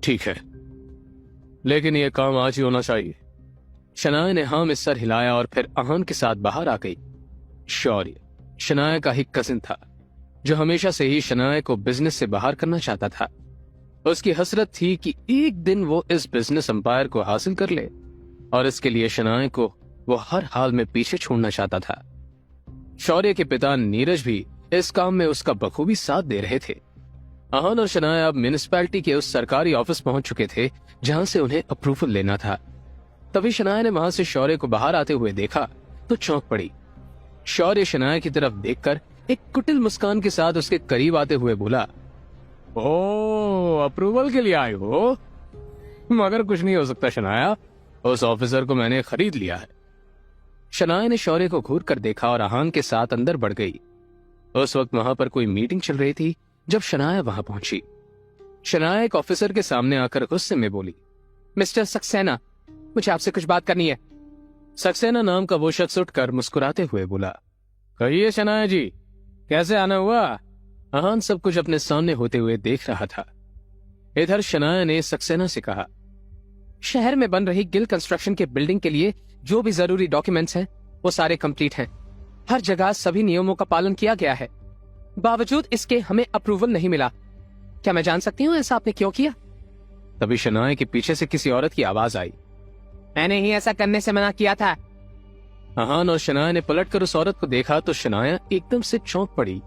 ठीक है, लेकिन यह काम आज ही होना चाहिए। शनाया ने हाँ में सर हिलाया और फिर आहान के साथ बाहर आ गई। शौर्य शनाया का ही कजिन था जो हमेशा से ही शनाया को बिजनेस से बाहर करना चाहता था। उसकी हसरत थी कि एक दिन वो इस बिजनेस एम्पायर को हासिल कर ले और इसके लिए शनाया को वो हर हाल में पीछे छोड़ना चाहता था। शौर्य के पिता नीरज भी इस काम में उसका बखूबी साथ दे रहे थे। आहान और शनाया अब म्युनिसिपैलिटी के उस सरकारी ऑफिस पहुंच चुके थे जहां से उन्हें अप्रूवल लेना था। तभी शनाया ने वहां से शौर्य को बाहर आते हुए देखा तो चौंक पड़ी। शौर्य शनाया की तरफ देखकर एक कुटिल मुस्कान के साथ उसके करीब आते हुए बोला, ओ अप्रूवल के लिए आए हो? मगर कुछ नहीं हो सकता शनाया, उस ऑफिसर को मैंने खरीद लिया है। शनाया ने शौर्य को घूर कर देखा और आहान के साथ अंदर बढ़ गई। उस वक्त वहां पर कोई मीटिंग चल रही थी जब शनाया वहां पहुंची। शनाया एक ऑफिसर के सामने आकर गुस्से में बोली, मिस्टर सक्सेना, मुझे आपसे कुछ बात करनी है। सक्सेना नाम का वो शख्स उठकर मुस्कुराते हुए बोला, कहिए शनाया जी, कैसे आना हुआ? आहान सब कुछ अपने सामने होते हुए देख रहा था। इधर शनाया ने सक्सेना से कहा, शहर में बन रही गिल कंस्ट्रक्शन के बिल्डिंग के लिए जो भी जरूरी डॉक्यूमेंट्स हैं वो सारे कंप्लीट हैं। हर जगह सभी नियमों का पालन किया गया है, बावजूद इसके हमें अप्रूवल नहीं मिला। क्या मैं जान सकती हूँ ऐसा आपने क्यों किया? तभी शनाया के पीछे से किसी औरत की आवाज आई, मैंने ही ऐसा करने से मना किया था। आहान और शनाया ने पलटकर उस औरत को देखा तो शनाया एकदम से चौंक पड़ी।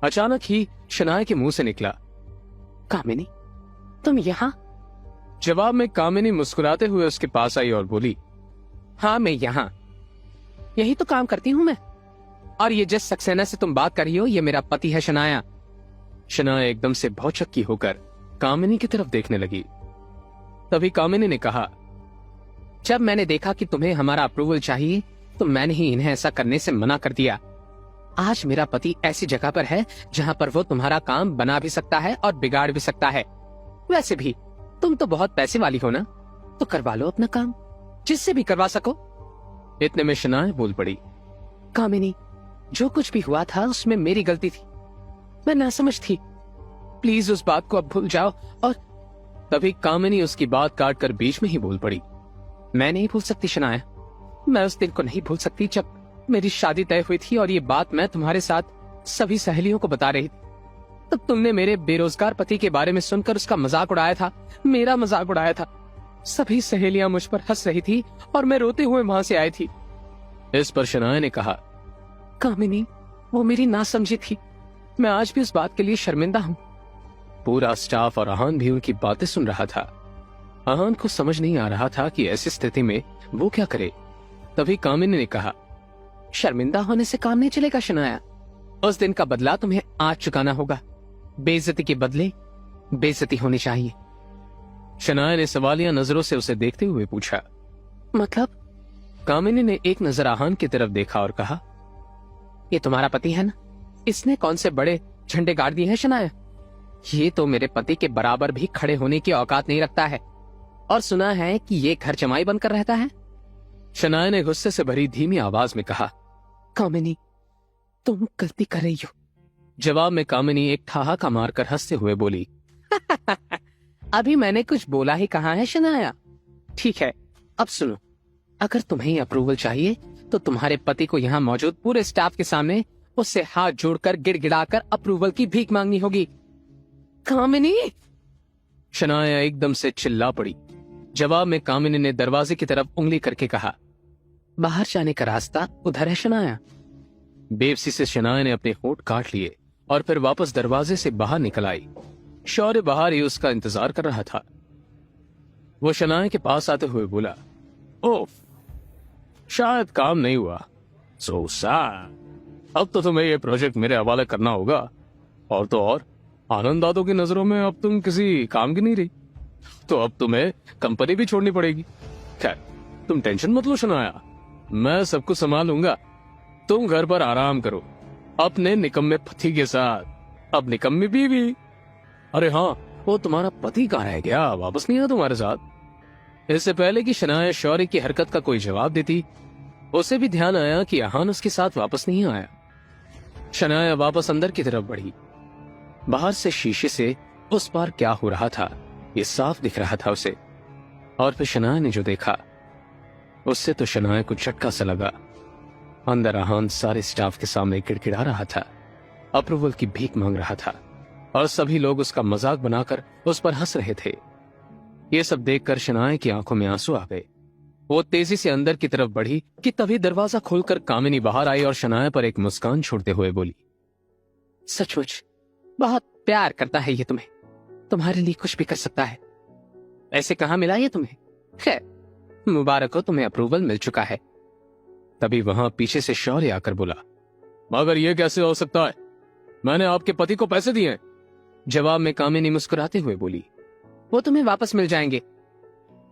अचानक ही शनाया के मुंह से निकला, कामिनी, तुम यहाँ? जवाब में कामिनी मुस्कुराते हुए उसके पास आई और बोली, हाँ मैं यहाँ यही तो काम करती हूँ मैं, और ये जिस सक्सेना से तुम बात कर रही हो ये मेरा पति है शनाया। शनाया एकदम से भौचक्की होकर कामिनी की तरफ देखने लगी। तभी कामिनी ने कहा, जब मैंने देखा कि तुम्हें हमारा अप्रूवल चाहिए तो मैंने ही इन्हें ऐसा करने से मना कर दिया। आज मेरा पति ऐसी जगह पर है जहाँ पर वो तुम्हारा काम बना भी सकता है और बिगाड़ भी सकता है। वैसे भी तुम तो बहुत पैसे वाली हो ना, तो करवा लो अपना काम, जिससे भी करवा सको। इतने में शनाया बोल पड़ी, कामिनी, जो कुछ भी हुआ था उसमें मेरी गलती थी, मैं नासमझ थी, प्लीज उस बात को अब भूल जाओ। और तभी कामिनी उसकी बात काट कर बीच में ही बोल पड़ी, मैं नहीं भूल सकती शनाया, मैं उस दिन को नहीं भूल सकती जब मेरी शादी तय हुई थी और ये बात मैं तुम्हारे साथ सभी सहेलियों को बता रही थी। तब तुमने मेरे बेरोजगार पति के बारे में सुनकर उसका मजाक उड़ाया था, मेरा मजाक उड़ाया था। सभी सहेलियां मुझ पर हंस रही थी और मैं रोते हुए वहां से आई थी। इस पर शनाया ने कहा, कामिनी, वो मेरी नासमझी थी, मैं आज भी उस बात के लिए शर्मिंदा हूँ। पूरा स्टाफ और आहान भी उनकी बातें सुन रहा था। आहान को समझ नहीं आ रहा था कि ऐसी स्थिति में वो क्या करे। तभी कामिनी ने कहा, शर्मिंदा होने से काम नहीं चलेगा शनाया, उस दिन का बदला तुम्हें आज चुकाना होगा। बेइज्जती के बदले बेइज्जती होनी चाहिए। शनाया ने सवालिया नजरों से उसे देखते हुए पूछा, मतलब? कामिनी ने एक नजर आहान की तरफ देखा और कहा, ये तुम्हारा पति है ना, इसने कौन से बड़े झंडे गाड़ दिए हैं शनाया? ये तो मेरे पति के बराबर भी खड़े होने की औकात नहीं रखता है, और सुना है कि ये घर जमाई बनकर रहता है। शनाया ने गुस्से से भरी धीमी आवाज में कहा, कामिनी, तुम गलती कर रही हो। जवाब में कामिनी एक ठहाका मारकर हंसते हुए बोली, अभी मैंने कुछ बोला ही कहा है शनाया। ठीक है, अब सुनो, अगर तुम्हें अप्रूवल चाहिए तो तुम्हारे पति को यहाँ मौजूद पूरे स्टाफ के सामने उससे हाथ जोड़कर गिड़गिड़ाकर अप्रूवल की भीख मांगनी होगी। कामिनी! शनाया एकदम से चिल्ला पड़ी। जवाब में कामिनी ने दरवाजे की तरफ उंगली करके कहा, बाहर जाने का रास्ता उधर है शनाया। बेबसी से शनाया ने अपने होंठ काट लिए और फिर वापस दरवाजे से बाहर निकल आई। शौर्य बाहर ही उसका इंतजार कर रहा था। वो शनाया के पास आते हुए बोला, ओह, शायद काम नहीं हुआ। So sad. अब तो तुम्हें ये प्रोजेक्ट मेरे हवाले करना होगा, और तो और आनंद दादों की नजरों में अब तुम किसी काम की नहीं रही, तो अब तुम्हें कंपनी भी छोड़नी पड़ेगी। खैर, तुम टेंशन मत लो शनाया, मैं सब कुछ संभालूंगा। तुम घर पर आराम करो अपने निकम्मे पति के साथ। अब निकम्मी बीवी। अरे हाँ, वो तुम्हारा पति कहाँ रह गया, वापस नहीं आया तुम्हारे साथ? इससे पहले कि शनाया शौर्य की हरकत का कोई जवाब देती, उसे भी ध्यान आया कि आहान उसके साथ वापस नहीं आया। शनाया वापस अंदर की तरफ बढ़ी। बाहर से शीशे से उस पार क्या हो रहा था ये साफ दिख रहा था उसे। और फिर शनाया ने जो देखा उससे तो शनाया को झटका सा लगा। अंदर आहान सारे स्टाफ के सामने गिड़गिड़ा रहा था, अप्रूवल की भीख मांग रहा था, और सभी लोग उसका मजाक बनाकर उस पर हंस रहे थे। ये सब देखकर शनाया की आंखों में आंसू आ गए। वो तेजी से अंदर की तरफ बढ़ी कि तभी दरवाजा खोलकर कामिनी बाहर आई और शनाया पर एक मुस्कान छोड़ते हुए बोली, सचमुच बहुत प्यार करता है ये तुम्हें, तुम्हारे लिए कुछ भी कर सकता है। ऐसे कहाँ मिला ये तुम्हें? खैर, मुबारक हो, तुम्हें अप्रूवल मिल चुका है। तभी वहां पीछे से शौर्य आकर बोला, मगर ये कैसे हो सकता है? मैंने आपके पति को पैसे दिए हैं। जवाब में कामिनी मुस्कुराते हुए बोली, वो तुम्हें वापस मिल जाएंगे,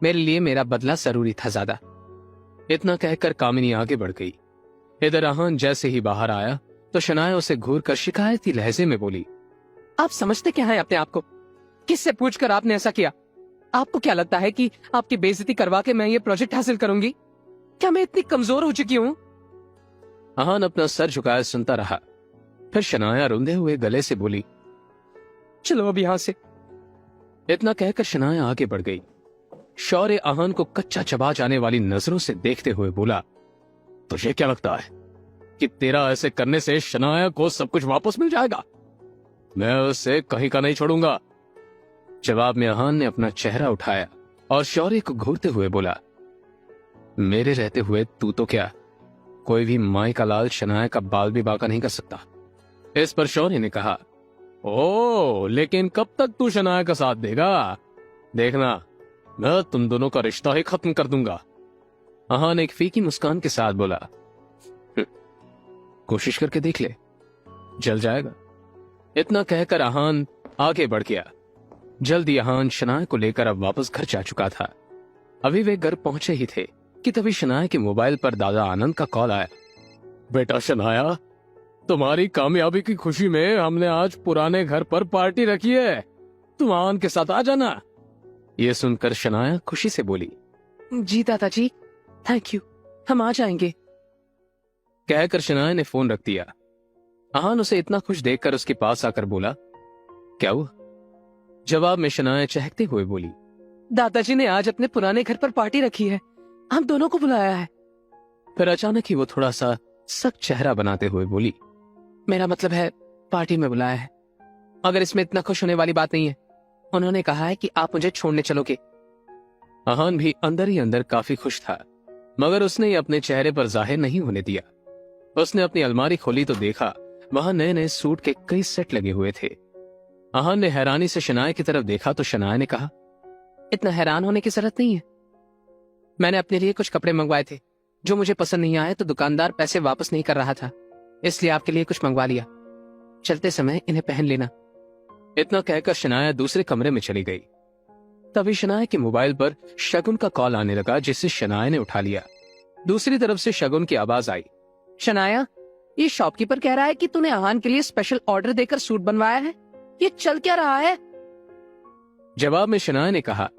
मेरे लिए मेरा बदला जरूरी था ज्यादा। इतना कहकर कामिनी आगे बढ़ गई। इधर आहान जैसे ही बाहर आया तो शनाया उसे घूर कर शिकायती लहजे में बोली, आप समझते क्या है अपने आप को? किससे पूछकर आपने ऐसा किया? आपको क्या लगता है कि आपकी बेइज्जती करवा के मैं ये प्रोजेक्ट हासिल करूंगी? क्या मैं इतनी कमजोर हो चुकी हूं? आहान अपना सर झुकाए सुनता रहा। फिर शनाया रुंधे हुए गले से बोली, चलो अब यहां से। इतना कहकर शनाया आगे बढ़ गई। शौर्य आहान को कच्चा चबा जाने वाली नजरों से देखते हुए बोला, तुझे क्या लगता है कि तेरा ऐसे करने से शनाया को सब कुछ वापस मिल जाएगा? मैं उसे कहीं का नहीं छोड़ूंगा। जवाब में आहान ने अपना चेहरा उठाया और शौर्य को घूरते हुए बोला, मेरे रहते हुए तू तो क्या, कोई भी माई का लाल शनाया का बाल भी बांका नहीं कर सकता। इस पर शौर्य ने कहा, ओ, लेकिन कब तक तू शनाया का साथ देगा? देखना, मैं तुम दोनों का रिश्ता ही खत्म कर दूंगा। आहान एक फीकी मुस्कान के साथ बोला, कोशिश करके देख ले, जल जाएगा। इतना कहकर आहान आगे बढ़ गया। जल्दी आहान शनाया को लेकर अब वापस घर जा चुका था। अभी वे घर पहुंचे ही थे कि तभी शनाया के मोबाइल पर दादा आनंद का कॉल आया। बेटा शनाया, तुम्हारी कामयाबी की खुशी में हमने आज पुराने घर पर पार्टी रखी है, तुम आहान के साथ आ जाना। ये सुनकर शनाया खुशी से बोली, जी दादाजी, थैंक यू, हम आ जाएंगे। कहकर शनाया ने फोन रख दिया। आहान उसे इतना खुश देखकर उसके पास आकर बोला, क्या हुआ? जवाब में शनाया चहकते हुए बोली, दादाजी ने आज अपने पुराने घर पर पार्टी रखी है, हम दोनों को बुलाया है। फिर अचानक ही वो थोड़ा सा सख्त चेहरा बनाते हुए बोली, मेरा मतलब है पार्टी में बुलाया है, अगर इसमें इतना खुश होने वाली बात नहीं है। उन्होंने कहा है कि आप मुझे छोड़ने चलोगे। आहान भी अंदर ही अंदर काफी खुश था, मगर उसने ये अपने चेहरे पर जाहिर नहीं होने दिया। उसने अपनी अलमारी खोली तो देखा वहां नए नए सूट के कई सेट लगे हुए थे। आहान ने हैरानी से शनाया की तरफ देखा तो शनाया ने कहा, इतना हैरान होने की जरूरत नहीं है, मैंने अपने लिए कुछ कपड़े मंगवाए थे, जो मुझे पसंद नहीं आए तो दुकानदार पैसे वापस नहीं कर रहा था, इसलिए आपके लिए कुछ मंगवा लिया, चलते समय इन्हें पहन लेना। इतना कहकर शनाया दूसरे कमरे में चली गई। तभी शनाया के मोबाइल पर शगुन का कॉल आने लगा, जिसे शनाया ने उठा लिया। दूसरी तरफ से शगुन की आवाज आई, शनाया, ये शॉपकीपर कह रहा है कि तूने आहान के लिए स्पेशल ऑर्डर देकर सूट बनवाया है, ये चल क्या रहा है? जवाब में शनाया ने कहा,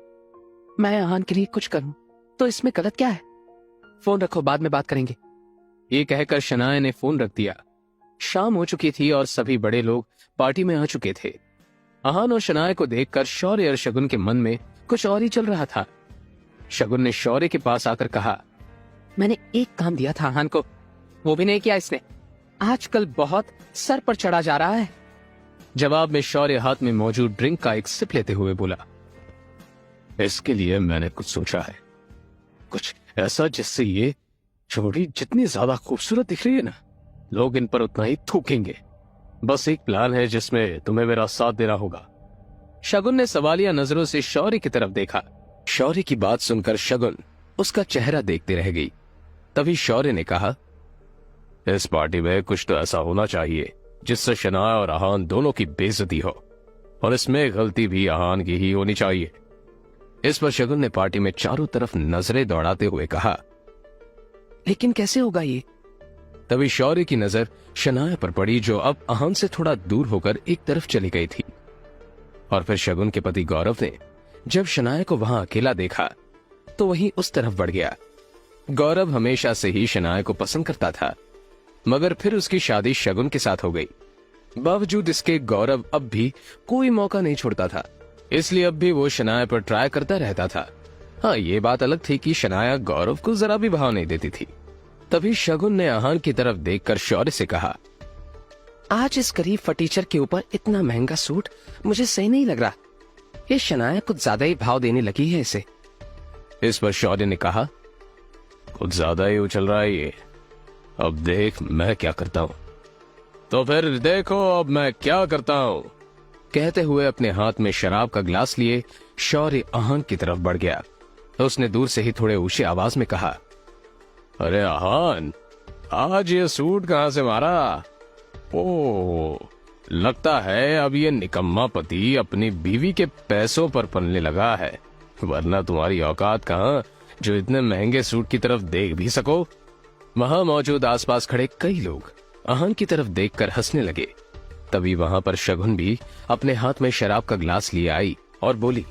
मैं आहान के लिए कुछ करूं तो इसमें गलत क्या है? फोन रखो, बाद में बात करेंगे। ये कहकर शनाया ने फोन रख दिया। शाम हो चुकी थी और सभी बड़े लोग पार्टी में आ चुके थे। आहान और शनाया को देखकर शौर्य और शगुन के मन में कुछ और ही चल रहा था। शगुन ने शौर्य के पास आकर कहा, मैंने एक काम दिया था आहान को, वो भी नहीं किया इसने, आजकल बहुत सर पर चढ़ा जा रहा है। जवाब में शौर्य हाथ में मौजूद ड्रिंक का एक सिप लेते हुए बोला, इसके लिए मैंने कुछ सोचा है, कुछ ऐसा जिससे ये जोड़ी जितनी ज्यादा खूबसूरत दिख रही है ना, लोग इन पर उतना ही थूकेंगे। बस एक प्लान है जिसमें तुम्हें मेरा साथ देना होगा। शगुन ने सवालिया नजरों से शौर्य की तरफ देखा। शौर्य की बात सुनकर शगुन उसका चेहरा देखते रह गई। तभी शौर्य ने कहा, इस पार्टी में कुछ तो ऐसा होना चाहिए जिससे शनाया और आहान दोनों की बेइज्जती हो, और इसमें गलती भी आहान की ही होनी चाहिए। इस पर शगुन ने पार्टी में चारों तरफ नजरें दौड़ाते हुए कहा, लेकिन कैसे होगा ये? तभी शौर्य की नजर शनाया पर पड़ी, जो अब आहान से थोड़ा दूर होकर एक तरफ चली गई थी। और फिर शगुन के पति गौरव ने जब शनाया को वहां अकेला देखा तो वहीं उस तरफ बढ़ गया। गौरव हमेशा से ही शनाया को पसंद करता था, मगर फिर उसकी शादी शगुन के साथ हो गई। बावजूद इसके गौरव अब भी कोई मौका नहीं छोड़ता था, इसलिए अब भी वो शनाया पर ट्राई करता रहता था। हाँ, ये बात अलग थी कि शनाया गौरव को जरा भी भाव नहीं देती थी। तभी शगुन ने आहान की तरफ देखकर शौर्य से कहा, आज इस गरीब फटीचर के ऊपर इतना महंगा सूट मुझे सही नहीं लग रहा, ये शनाया कुछ ज्यादा ही भाव देने लगी है इसे। इस पर शौर्य ने कहा, कुछ ज्यादा ही उछल रहा है ये, अब देख मैं क्या करता हूँ। तो फिर देखो अब मैं क्या करता हूँ। कहते हुए अपने हाथ में शराब का गिलास लिए शौर्य आहान की तरफ बढ़ गया। तो उसने दूर से ही थोड़े ऊंची आवाज में कहा, अरे आहान, आज ये सूट कहाँ से मारा? ओ, लगता है अब ये निकम्मा पति अपनी बीवी के पैसों पर पलने लगा है, वरना तुम्हारी औकात कहाँ जो इतने महंगे सूट की तरफ देख भी सको। वहां मौजूद आसपास खड़े कई लोग आहान की तरफ देखकर हंसने लगे। तभी वहां पर शगुन भी अपने हाथ में शराब का ग्लास लिए आई और बोली,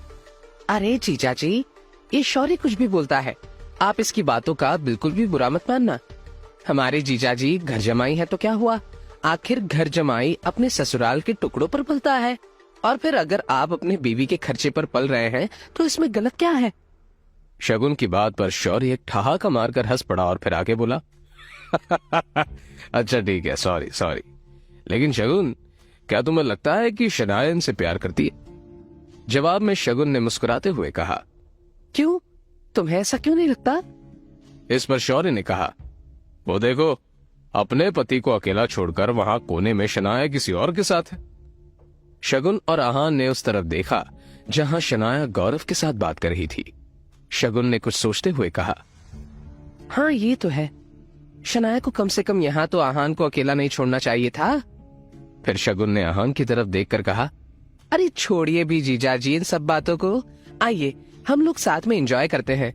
अरे जीजा जी, ये शौर्य कुछ भी बोलता है, आप इसकी बातों का बिल्कुल भी बुरा मत मानना। हमारे जीजा जी घर जमाई है तो क्या हुआ, आखिर घर जमाई अपने ससुराल के टुकड़ों पर पलता है, और फिर अगर आप अपने बीवी के खर्चे पर पल रहे हैं तो इसमें गलत क्या है। शगुन की बात पर शौर्य एक ठहाका मारकर हंस पड़ा और फिर आगे बोला, अच्छा ठीक है, सॉरी सॉरी, लेकिन शगुन, क्या तुम्हें लगता है कि शनाया इनसे प्यार करती है? जवाब में शगुन ने मुस्कुराते हुए कहा, क्यों, तुम्हें ऐसा क्यों नहीं लगता? इस पर शौर्य ने कहा, वो देखो, अपने पति को अकेला छोड़कर वहां कोने में शनाया किसी और के साथ है। शगुन और आहान ने उस तरफ देखा जहां शनाया गौरव के साथ बात कर रही थी। शगुन ने कुछ सोचते हुए कहा, हाँ ये तो है, शनाया को कम से कम यहाँ तो आहान को अकेला नहीं छोड़ना चाहिए था। फिर शगुन ने आहान की तरफ देखकर कहा, अरे छोड़िए भी जीजा जी इन सब बातों को, आइए हम लोग साथ में एंजॉय करते हैं।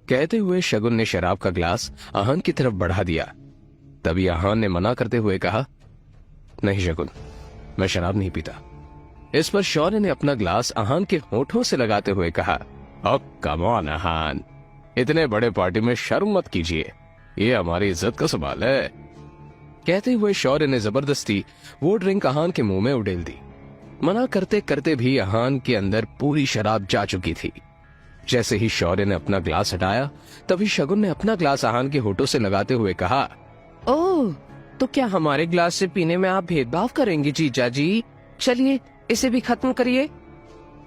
कहते हुए शगुन ने शराब का ग्लास आहान की तरफ बढ़ा दिया। तभी आहान ने मना करते हुए कहा, नहीं शगुन, मैं शराब नहीं पीता। इस पर शौर्य ने अपना ग्लास आहान के होठों से लगाते हुए कहा, अब कम ऑन आहान, इतने बड़े पार्टी में शर्म मत कीजिए, ये हमारी इज्जत का सवाल है। कहते हुए शौर्य ने जबरदस्ती वो ड्रिंक आहान के मुंह में उड़ेल दी। मना करते करते भी आहान के अंदर पूरी शराब जा चुकी थी। जैसे ही शौर्य ने अपना ग्लास हटाया, तभी शगुन ने अपना ग्लास आहान के होठों से लगाते हुए कहा, ओह, तो क्या हमारे ग्लास से पीने में आप भेदभाव करेंगे जीजा जी? चलिए इसे भी खत्म करिए।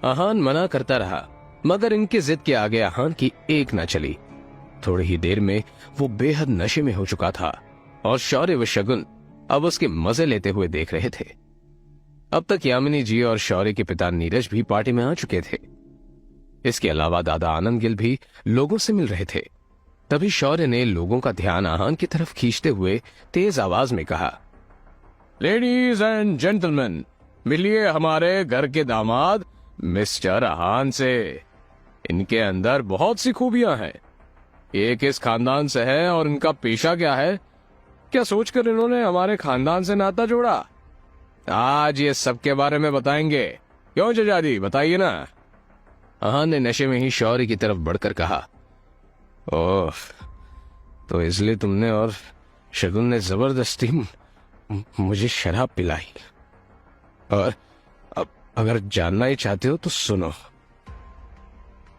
आहान मना करता रहा, मगर इनकी जिद के आगे आहान की एक न चली। थोड़ी ही देर में वो बेहद नशे में हो चुका था और शौर्य व शगुन अब उसके मजे लेते हुए देख रहे थे। अब तक यामिनी जी और शौर्य के पिता नीरज भी पार्टी में आ चुके थे। इसके अलावा दादा आनंद गिल भी लोगों से मिल रहे थे। तभी शौर्य ने लोगों का ध्यान आहान की तरफ खींचते हुए तेज आवाज में कहा, लेडीज एंड जेंटलमैन, मिलिए हमारे घर के दामाद मिस्टर आहान से। इनके अंदर बहुत सी खूबियां हैं। ये किस खानदान से है और इनका पेशा क्या है, क्या सोचकर इन्होंने हमारे खानदान से नाता जोड़ा? आज ये सब के बारे में बताएंगे। क्यों जजादी, बताइए ना। आहान ने नशे में ही शौर्य की तरफ बढ़कर कहा, ओह, तो इसलिए तुमने और शगुन ने जबरदस्ती मुझे शराब पिलाई, और अब अगर जानना ही चाहते हो तो सुनो।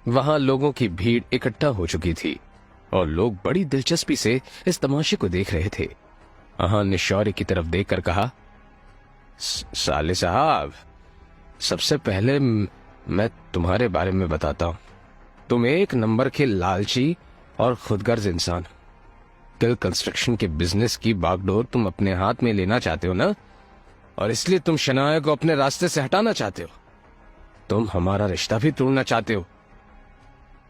वहां लोगों की भीड़ इकट्ठा हो चुकी थी और लोग बड़ी दिलचस्पी से इस तमाशे को देख रहे थे। आहान ने शौर्य की तरफ देखकर कहा, साले साहब, सबसे पहले मैं तुम्हारे बारे में बताता हूं। तुम एक नंबर के लालची और खुदगर्ज इंसान हो। गिल कंस्ट्रक्शन के बिजनेस की बागडोर तुम अपने हाथ में लेना चाहते हो ना, और इसलिए तुम शनाया को अपने रास्ते से हटाना चाहते हो। तुम हमारा रिश्ता भी तोड़ना चाहते हो।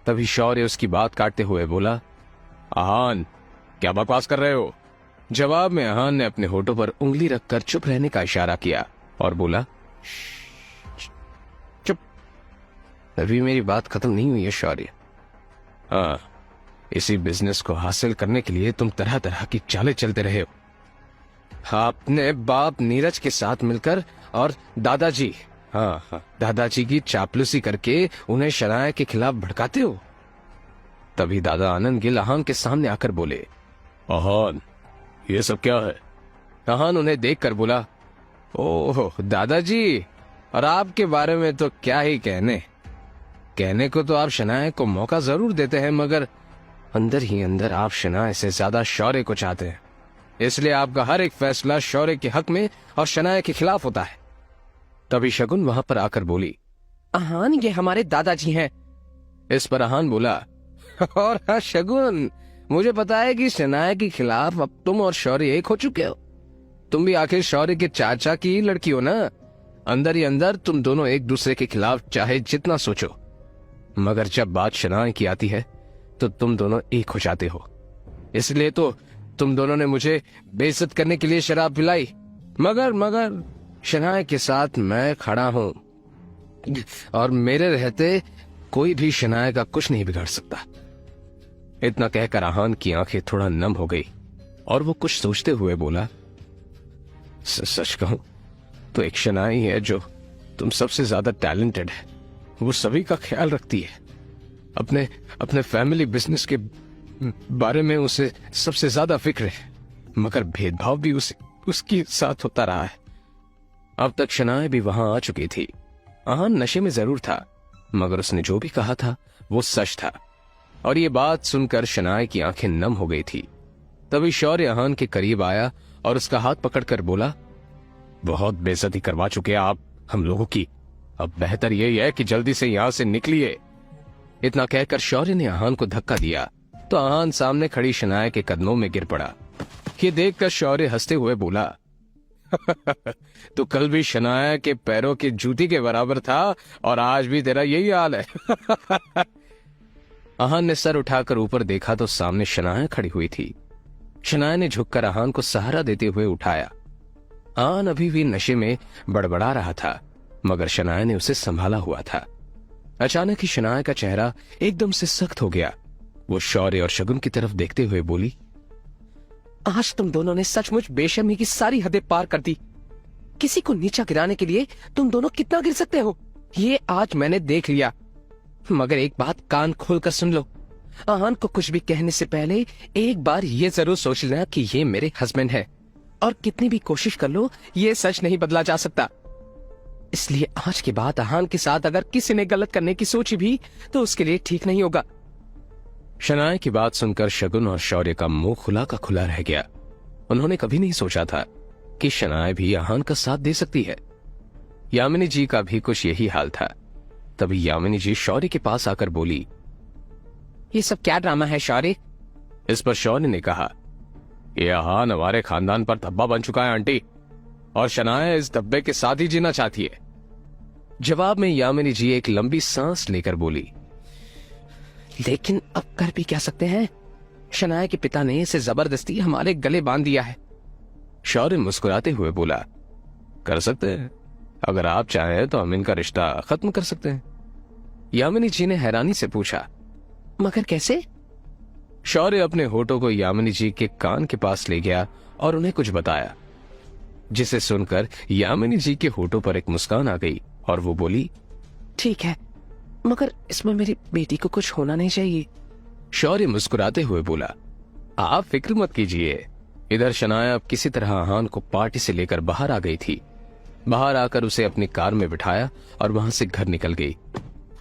तभी शौर्य उसकी बात काटते हुए बोला, आहान, क्या बकवास कर रहे हो? जवाब में आहान ने अपने होठों पर उंगली रखकर चुप रहने का इशारा किया और बोला, चुप। अभी मेरी बात खत्म नहीं हुई है शौर्य। हाँ, इसी बिजनेस को हासिल करने के लिए तुम तरह तरह की चालें चलते रहे हो। अपने बाप नीरज के साथ मिलकर और दादाजी, हाँ, दादाजी की चापलूसी करके उन्हें शनाया के खिलाफ भड़काते हो। तभी दादा आनंद गिल आहान के सामने आकर बोले, आहान, ये सब क्या है? आहान उन्हें देखकर बोला, ओह दादाजी, और आपके बारे में तो क्या ही कहने को तो आप शनाया को मौका जरूर देते हैं, मगर अंदर ही अंदर आप शनाया से ज्यादा शौर्य को चाहते हैं। इसलिए आपका हर एक फैसला शौर्य के हक में और शनाया के खिलाफ होता है। तभी शगुन वहां पर आकर बोली, आहान, ये हमारे दादाजी हैं। इस पर आहान बोला, और हाँ शगुन, मुझे पता है कि शनाया के खिलाफ अब तुम और शौर्य एक हो चुके हो। तुम भी आखिर शौर्य के चाचा की लड़की हो ना। अंदर ही अंदर तुम दोनों एक दूसरे के खिलाफ चाहे जितना सोचो, मगर जब बात शनाया की आती है तो तुम दोनों एक हो जाते हो। इसलिए तो तुम दोनों ने मुझे बेइज्जत करने के लिए शराब पिलाई। मगर शनाया के साथ मैं खड़ा हूं और मेरे रहते कोई भी शनाया का कुछ नहीं बिगाड़ सकता। इतना कहकर आहान की आंखें थोड़ा नम हो गई और वो कुछ सोचते हुए बोला, सच कहूं तो एक शनाया ही है जो तुम सबसे ज्यादा टैलेंटेड है। वो सभी का ख्याल रखती है, अपने फैमिली बिजनेस के बारे में उसे सबसे ज्यादा फिक्र है, मगर भेदभाव भी उसके साथ होता रहा है। अब तक शनाया भी वहां आ चुकी थी। आहान नशे में जरूर था, मगर उसने जो भी कहा था वो सच था, और ये बात सुनकर शनाया की आंखें नम हो गई थी। तभी शौर्य आहान के करीब आया और उसका हाथ पकड़कर बोला, बहुत बेइज्जती करवा चुके हैं आप हम लोगों की, अब बेहतर यही है कि जल्दी से यहां से निकलिए। इतना कहकर शौर्य ने आहान को धक्का दिया तो आहान सामने खड़ी शनाया के कदमों में गिर पड़ा। ये देखकर शौर्य हंसते हुए बोला, तो कल भी शनाया के पैरों की जूती के बराबर था और आज भी तेरा यही हाल है। आहान ने सर उठाकर ऊपर देखा तो सामने शनाया खड़ी हुई थी। शनाया ने झुककर आहान को सहारा देते हुए उठाया। आहान अभी भी नशे में बड़बड़ा रहा था, मगर शनाया ने उसे संभाला हुआ था। अचानक ही शनाया का चेहरा एकदम से सख्त हो गया। वो शौर्य और शगुन की तरफ देखते हुए बोली, आज तुम दोनों ने सचमुच बेशर्मी की सारी हदें पार कर दी। किसी को नीचा गिराने के लिए तुम दोनों कितना गिर सकते हो, ये आज मैंने देख लिया। मगर एक बात कान खोलकर सुन लो, आहान को कुछ भी कहने से पहले एक बार ये जरूर सोच लेना कि ये मेरे हस्बैंड है, और कितनी भी कोशिश कर लो ये सच नहीं बदला जा सकता। इसलिए आज के बाद आहान के साथ अगर किसी ने गलत करने की सोची भी तो उसके लिए ठीक नहीं होगा। शनाया की बात सुनकर शगुन और शौर्य का मुंह खुला का खुला रह गया। उन्होंने कभी नहीं सोचा था कि शनाया भी आहान का साथ दे सकती है। यामिनी जी का भी कुछ यही हाल था। तभी यामिनी जी शौर्य के पास आकर बोली, ये सब क्या ड्रामा है शौर्य? इस पर शौर्य ने कहा, ये आहान हमारे खानदान पर धब्बा बन चुका है आंटी, और शनाया इस धब्बे के साथ ही जीना चाहती है। जवाब में यामिनी जी एक लंबी सांस लेकर बोली, लेकिन अब कर भी क्या सकते हैं? शनाया के पिता ने इसे जबरदस्ती हमारे गले बांध दिया है। शौर्य मुस्कुराते हुए बोला, कर सकते हैं, अगर आप चाहें तो हम इनका रिश्ता खत्म कर सकते हैं। यामिनी जी ने हैरानी से पूछा, मगर कैसे? शौर्य अपने होठों को यामिनी जी के कान के पास ले गया और उन्हें कुछ बताया, जिसे सुनकर यामिनी जी के होठों पर एक मुस्कान आ गई और वो बोली, ठीक है, मगर इसमें मेरी बेटी को कुछ होना नहीं चाहिए। शौर्य मुस्कुराते हुए बोला, आप फिक्र मत कीजिए। इधर शनाया अब किसी तरह आहान को पार्टी से लेकर बाहर आ गई थी। बाहर आकर उसे अपनी कार में बिठाया और वहां से घर निकल गई।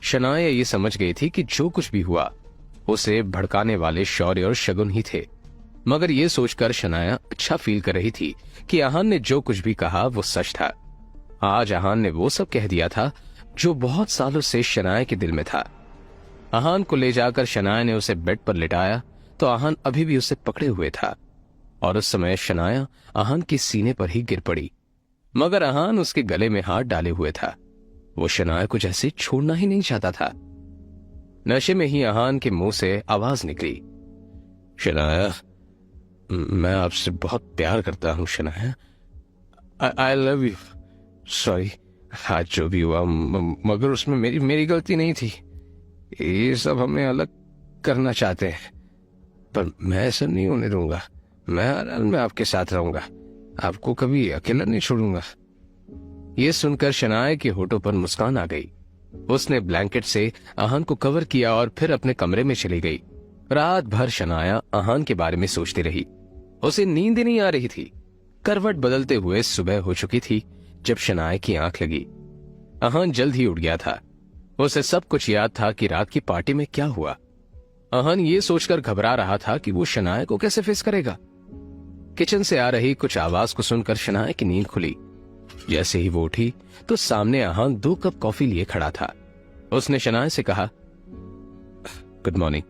शनाया ये समझ गई थी कि जो कुछ भी हुआ उसे भड़काने वाले शौर्य और शगुन ही थे, मगर ये सोचकर शनाया अच्छा फील कर रही थी कि आहान ने जो कुछ भी कहा वो सच था। आज आहान ने वो सब कह दिया था जो बहुत सालों से शनाया के दिल में था। आहान को ले जाकर शनाया ने उसे बेड पर लिटाया तो आहान अभी भी उसे पकड़े हुए था, और उस समय शनाया आहान के सीने पर ही गिर पड़ी, मगर आहान उसके गले में हाथ डाले हुए था। वो शनाया को जैसे छोड़ना ही नहीं चाहता था। नशे में ही आहान के मुंह से आवाज निकली, शनाया, मैं आपसे बहुत प्यार करता हूं Shanaya, I love you. Sorry, आज जो भी हुआ मगर उसमें मेरी गलती नहीं थी। ये सब हमें अलग करना चाहते हैं, पर मैं ऐसा नहीं होने दूंगा। मैं हर हाल में आपके साथ रहूंगा, आपको कभी अकेला नहीं छोड़ूंगा। ये सुनकर शनाया के होठों पर मुस्कान आ गई। उसने ब्लैंकेट से आहान को कवर किया और फिर अपने कमरे में चली गई। रात भर शनाया आहान के बारे में सोचती रही। उसे नींद नहीं आ रही थी। करवट बदलते हुए सुबह हो चुकी थी जब शनाया की आंख लगी। आहान जल्द ही उठ गया था। उसे सब कुछ याद था कि रात की पार्टी में क्या हुआ। आहान ये सोचकर घबरा रहा था कि वो शनाया को कैसे फेस करेगा। किचन से आ रही कुछ आवाज को सुनकर शनाया की नींद खुली। जैसे ही वो उठी तो सामने आहान 2 कप कॉफी लिए खड़ा था। उसने शनाया से कहा, गुड मॉर्निंग,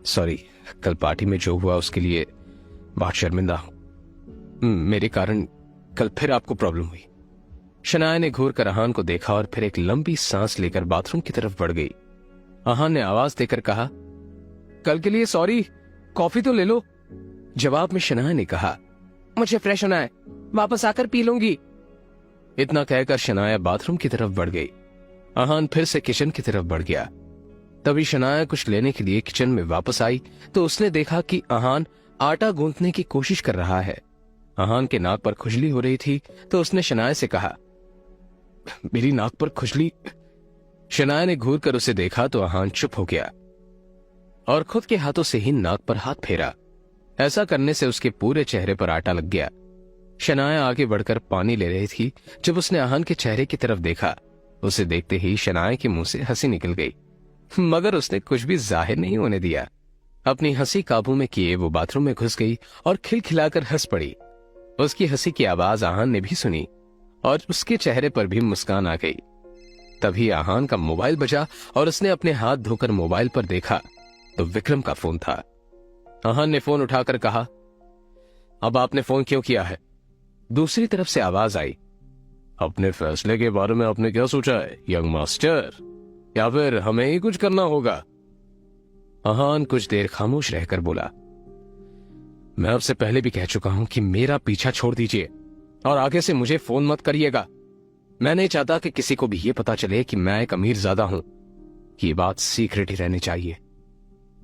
सॉरी, कल पार्टी में जो हुआ उसके लिए बहुत शर्मिंदा हूं। मेरे कारण कल फिर आपको प्रॉब्लम हुई। शनाया ने घूर कर आहान को देखा और फिर एक लंबी सांस लेकर बाथरूम की तरफ बढ़ गई। आहान ने आवाज देकर कहा, कल के लिए सॉरी, कॉफी तो ले लो। जवाब में शनाया ने कहा, मुझे फ्रेश होना है, वापस आकर पी लूंगी। इतना कहकर शनाया बाथरूम की तरफ बढ़ गई। आहान फिर से किचन की तरफ बढ़ गया। तभी शनाया कुछ लेने के लिए किचन में वापस आई तो उसने देखा कि आहान आटा गूंथने की कोशिश कर रहा है। आहान के नाक पर खुजली हो रही थी तो उसने शनाया से कहा, मेरी नाक पर खुजली। शनाया ने घूर कर उसे देखा तो आहान चुप हो गया और खुद के हाथों से ही नाक पर हाथ फेरा। ऐसा करने से उसके पूरे चेहरे पर आटा लग गया। शनाया आगे बढ़कर पानी ले रही थी जब उसने आहान के चेहरे की तरफ देखा। उसे देखते ही शनाया के मुंह से हंसी निकल गई, मगर उसने कुछ भी जाहिर नहीं होने दिया। अपनी हंसी काबू में किए वो बाथरूम में घुस गई और खिलखिलाकर हंस पड़ी। उसकी हंसी की आवाज आहान ने भी सुनी और उसके चेहरे पर भी मुस्कान आ गई। तभी आहान का मोबाइल बजा और उसने अपने हाथ धोकर मोबाइल पर देखा तो विक्रम का फोन था। आहान ने फोन उठाकर कहा, अब आपने फोन क्यों किया है? दूसरी तरफ से आवाज आई, अपने फैसले के बारे में आपने क्या सोचा है यंग मास्टर, या फिर हमें ही कुछ करना होगा? आहान कुछ देर खामोश रहकर बोला, मैं आपसे पहले भी कह चुका हूं कि मेरा पीछा छोड़ दीजिए और आगे से मुझे फोन मत करिएगा। मैं नहीं चाहता कि किसी को भी यह पता चले कि मैं एक अमीरजादा हूं। ये बात सीक्रेट ही रहनी चाहिए।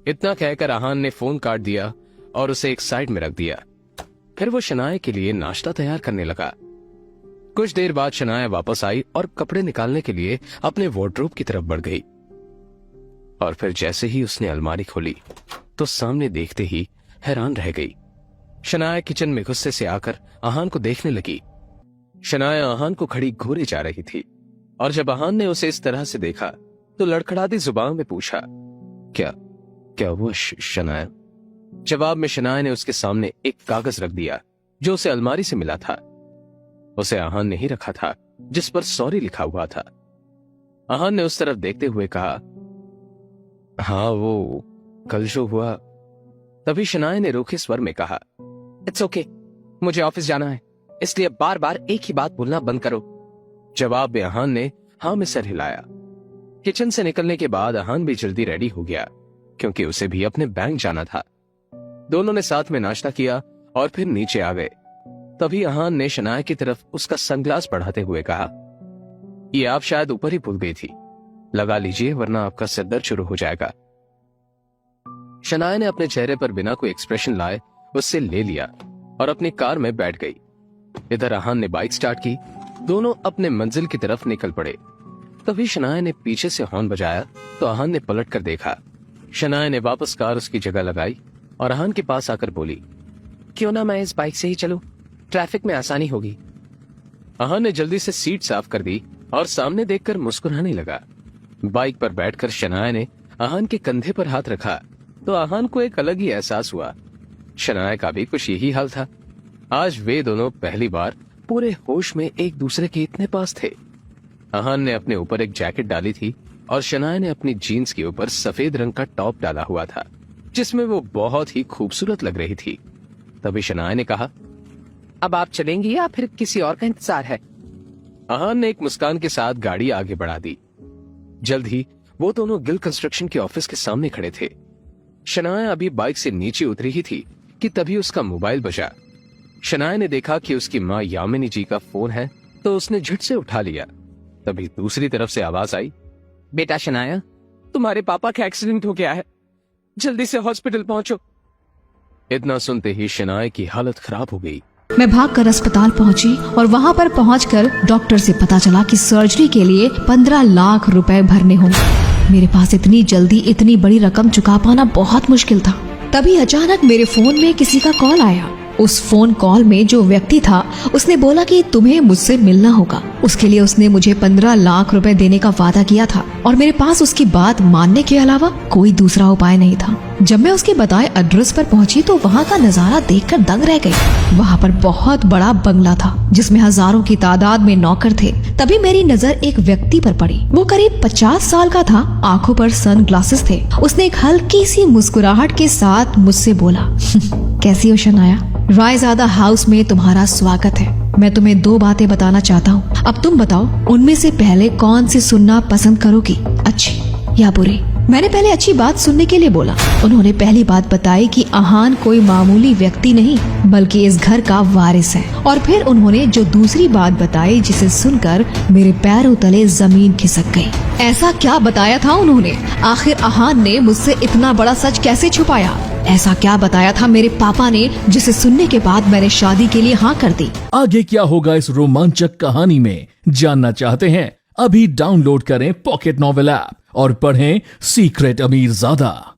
इतना कहकर आहान ने फोन काट दिया और उसे एक साइड में रख दिया। फिर वो शनाया के लिए नाश्ता तैयार करने लगा। कुछ देर बाद शनाया वापस आई और कपड़े निकालने के लिए अपने वार्डरोब की तरफ बढ़ गई। और फिर जैसे ही उसने अलमारी खोली तो सामने देखते ही हैरान रह गई। शनाया किचन में गुस्से से आकर आहान को देखने लगी। शनाया आहान को खड़ी घूरे जा रही थी और जब आहान ने उसे इस तरह से देखा तो लड़खड़ाती जुबान में पूछा, क्या हुआ शनाया? जवाब में शनाया ने उसके सामने एक कागज रख दिया जो उसे अलमारी से मिला था। उसे आहान ने ही रखा था जिस पर सॉरी लिखा हुआ था। आहान ने उस तरफ देखते हुए कहा, हाँ वो कल जो हुआ। तभी शनाया ने रूखे स्वर में कहा, इट्स ओके, मुझे ऑफिस जाना है, इसलिए बार बार एक ही बात बोलना बंद करो। जवाब में आहान ने हाँ में सर हिलाया। किचन से निकलने के बाद आहान भी जल्दी रेडी हो गया क्योंकि उसे भी अपने बैंक जाना था। दोनों ने साथ में नाश्ता किया और फिर नीचे आ गए। तभी आहान ने शनाया की तरफ उसका सनग्लास बढ़ाते हुए कहा, ये आप शायद ऊपर ही भूल गई थी, लगा लीजिए वरना आपका सिर दर्द शुरू हो जाएगा। शनाया ने अपने चेहरे पर बिना कोई एक्सप्रेशन लाए उससे ले लिया और अपनी कार में बैठ गई। इधर आहान ने बाइक स्टार्ट की। दोनों अपने मंजिल की तरफ निकल पड़े। तभी शनाया ने पीछे से हॉर्न बजाया तो आहान ने पलट कर देखा। शनाया ने वापस कार उसकी जगह लगाई और आहान के पास आकर बोली, क्यों ना मैं इस बाइक से ही चलूं, ट्रैफिक में आसानी होगी। आहान ने जल्दी से सीट साफ कर दी और सामने देखकर मुस्कुराने लगा। बाइक पर बैठकर शनाया ने आहान के कंधे पर हाथ रखा तो आहान को एक अलग ही एहसास हुआ। शनाया का भी कुछ यही हाल था। आज वे दोनों पहली बार पूरे होश में एक दूसरे के इतने पास थे। आहान ने अपने ऊपर एक जैकेट डाली थी और शनाया ने अपनी जीन्स के ऊपर सफेद रंग का टॉप डाला हुआ था जिसमें वो बहुत ही खूबसूरत लग रही थी। तभी शनाया ने कहा, अब आप चलेंगी या फिर किसी और का इंतजार है? आहान ने एक मुस्कान के साथ गाड़ी आगे बढ़ा दी। जल्द ही वो दोनों गिल कंस्ट्रक्शन के ऑफिस के सामने खड़े थे। शनाया अभी बाइक से नीचे उतरी ही थी कि तभी उसका मोबाइल बजा। शनाया ने देखा कि उसकी माँ यामिनी जी का फोन है तो उसने झट से उठा लिया। तभी दूसरी तरफ से आवाज आई, बेटा शनाया, तुम्हारे पापा का एक्सीडेंट हो गया है, जल्दी से हॉस्पिटल पहुंचो। इतना सुनते ही शनाया की हालत खराब हो गई। मैं भागकर अस्पताल पहुंची और वहां पर पहुंचकर डॉक्टर से पता चला कि सर्जरी के लिए 15 लाख रुपए भरने होंगे। मेरे पास इतनी जल्दी इतनी बड़ी रकम चुका पाना बहुत मुश्किल था। तभी अचानक मेरे फोन में किसी का कॉल आया। उस फोन कॉल में जो व्यक्ति था उसने बोला कि तुम्हें मुझसे मिलना होगा। उसके लिए उसने मुझे 15 लाख रुपए देने का वादा किया था और मेरे पास उसकी बात मानने के अलावा कोई दूसरा उपाय नहीं था। जब मैं उसके बताए एड्रेस पर पहुंची तो वहाँ का नजारा देखकर दंग रह गई। वहाँ पर बहुत बड़ा बंगला था जिसमें हजारों की तादाद में नौकर थे। तभी मेरी नजर एक व्यक्ति पर पड़ी। वो करीब 50 साल का था, आंखों पर सन ग्लासेस थे। उसने एक हल्की सी मुस्कुराहट के साथ मुझसे बोला, कैसी हो शनाया, रायजादा हाउस में तुम्हारा स्वागत है। मैं तुम्हें 2 बातें बताना चाहता हूँ। अब तुम बताओ उनमें से पहले कौन सी सुनना पसंद करोगी, अच्छी या बुरी? मैंने पहले अच्छी बात सुनने के लिए बोला। उन्होंने पहली बात बताई कि अहान कोई मामूली व्यक्ति नहीं बल्कि इस घर का वारिस है। और फिर उन्होंने जो दूसरी बात बताई जिसे सुनकर मेरे पैरों तले जमीन खिसक गई। ऐसा क्या बताया था उन्होंने? आखिर अहान ने मुझसे इतना बड़ा सच कैसे छुपाया? ऐसा क्या बताया था मेरे पापा ने जिसे सुनने के बाद मैंने शादी के लिए हाँ कर दी? आगे क्या होगा इस रोमांचक कहानी में जानना चाहते हैं? अभी डाउनलोड करें पॉकेट नॉवेल ऐप और पढ़ें सीक्रेट अमीरजादा।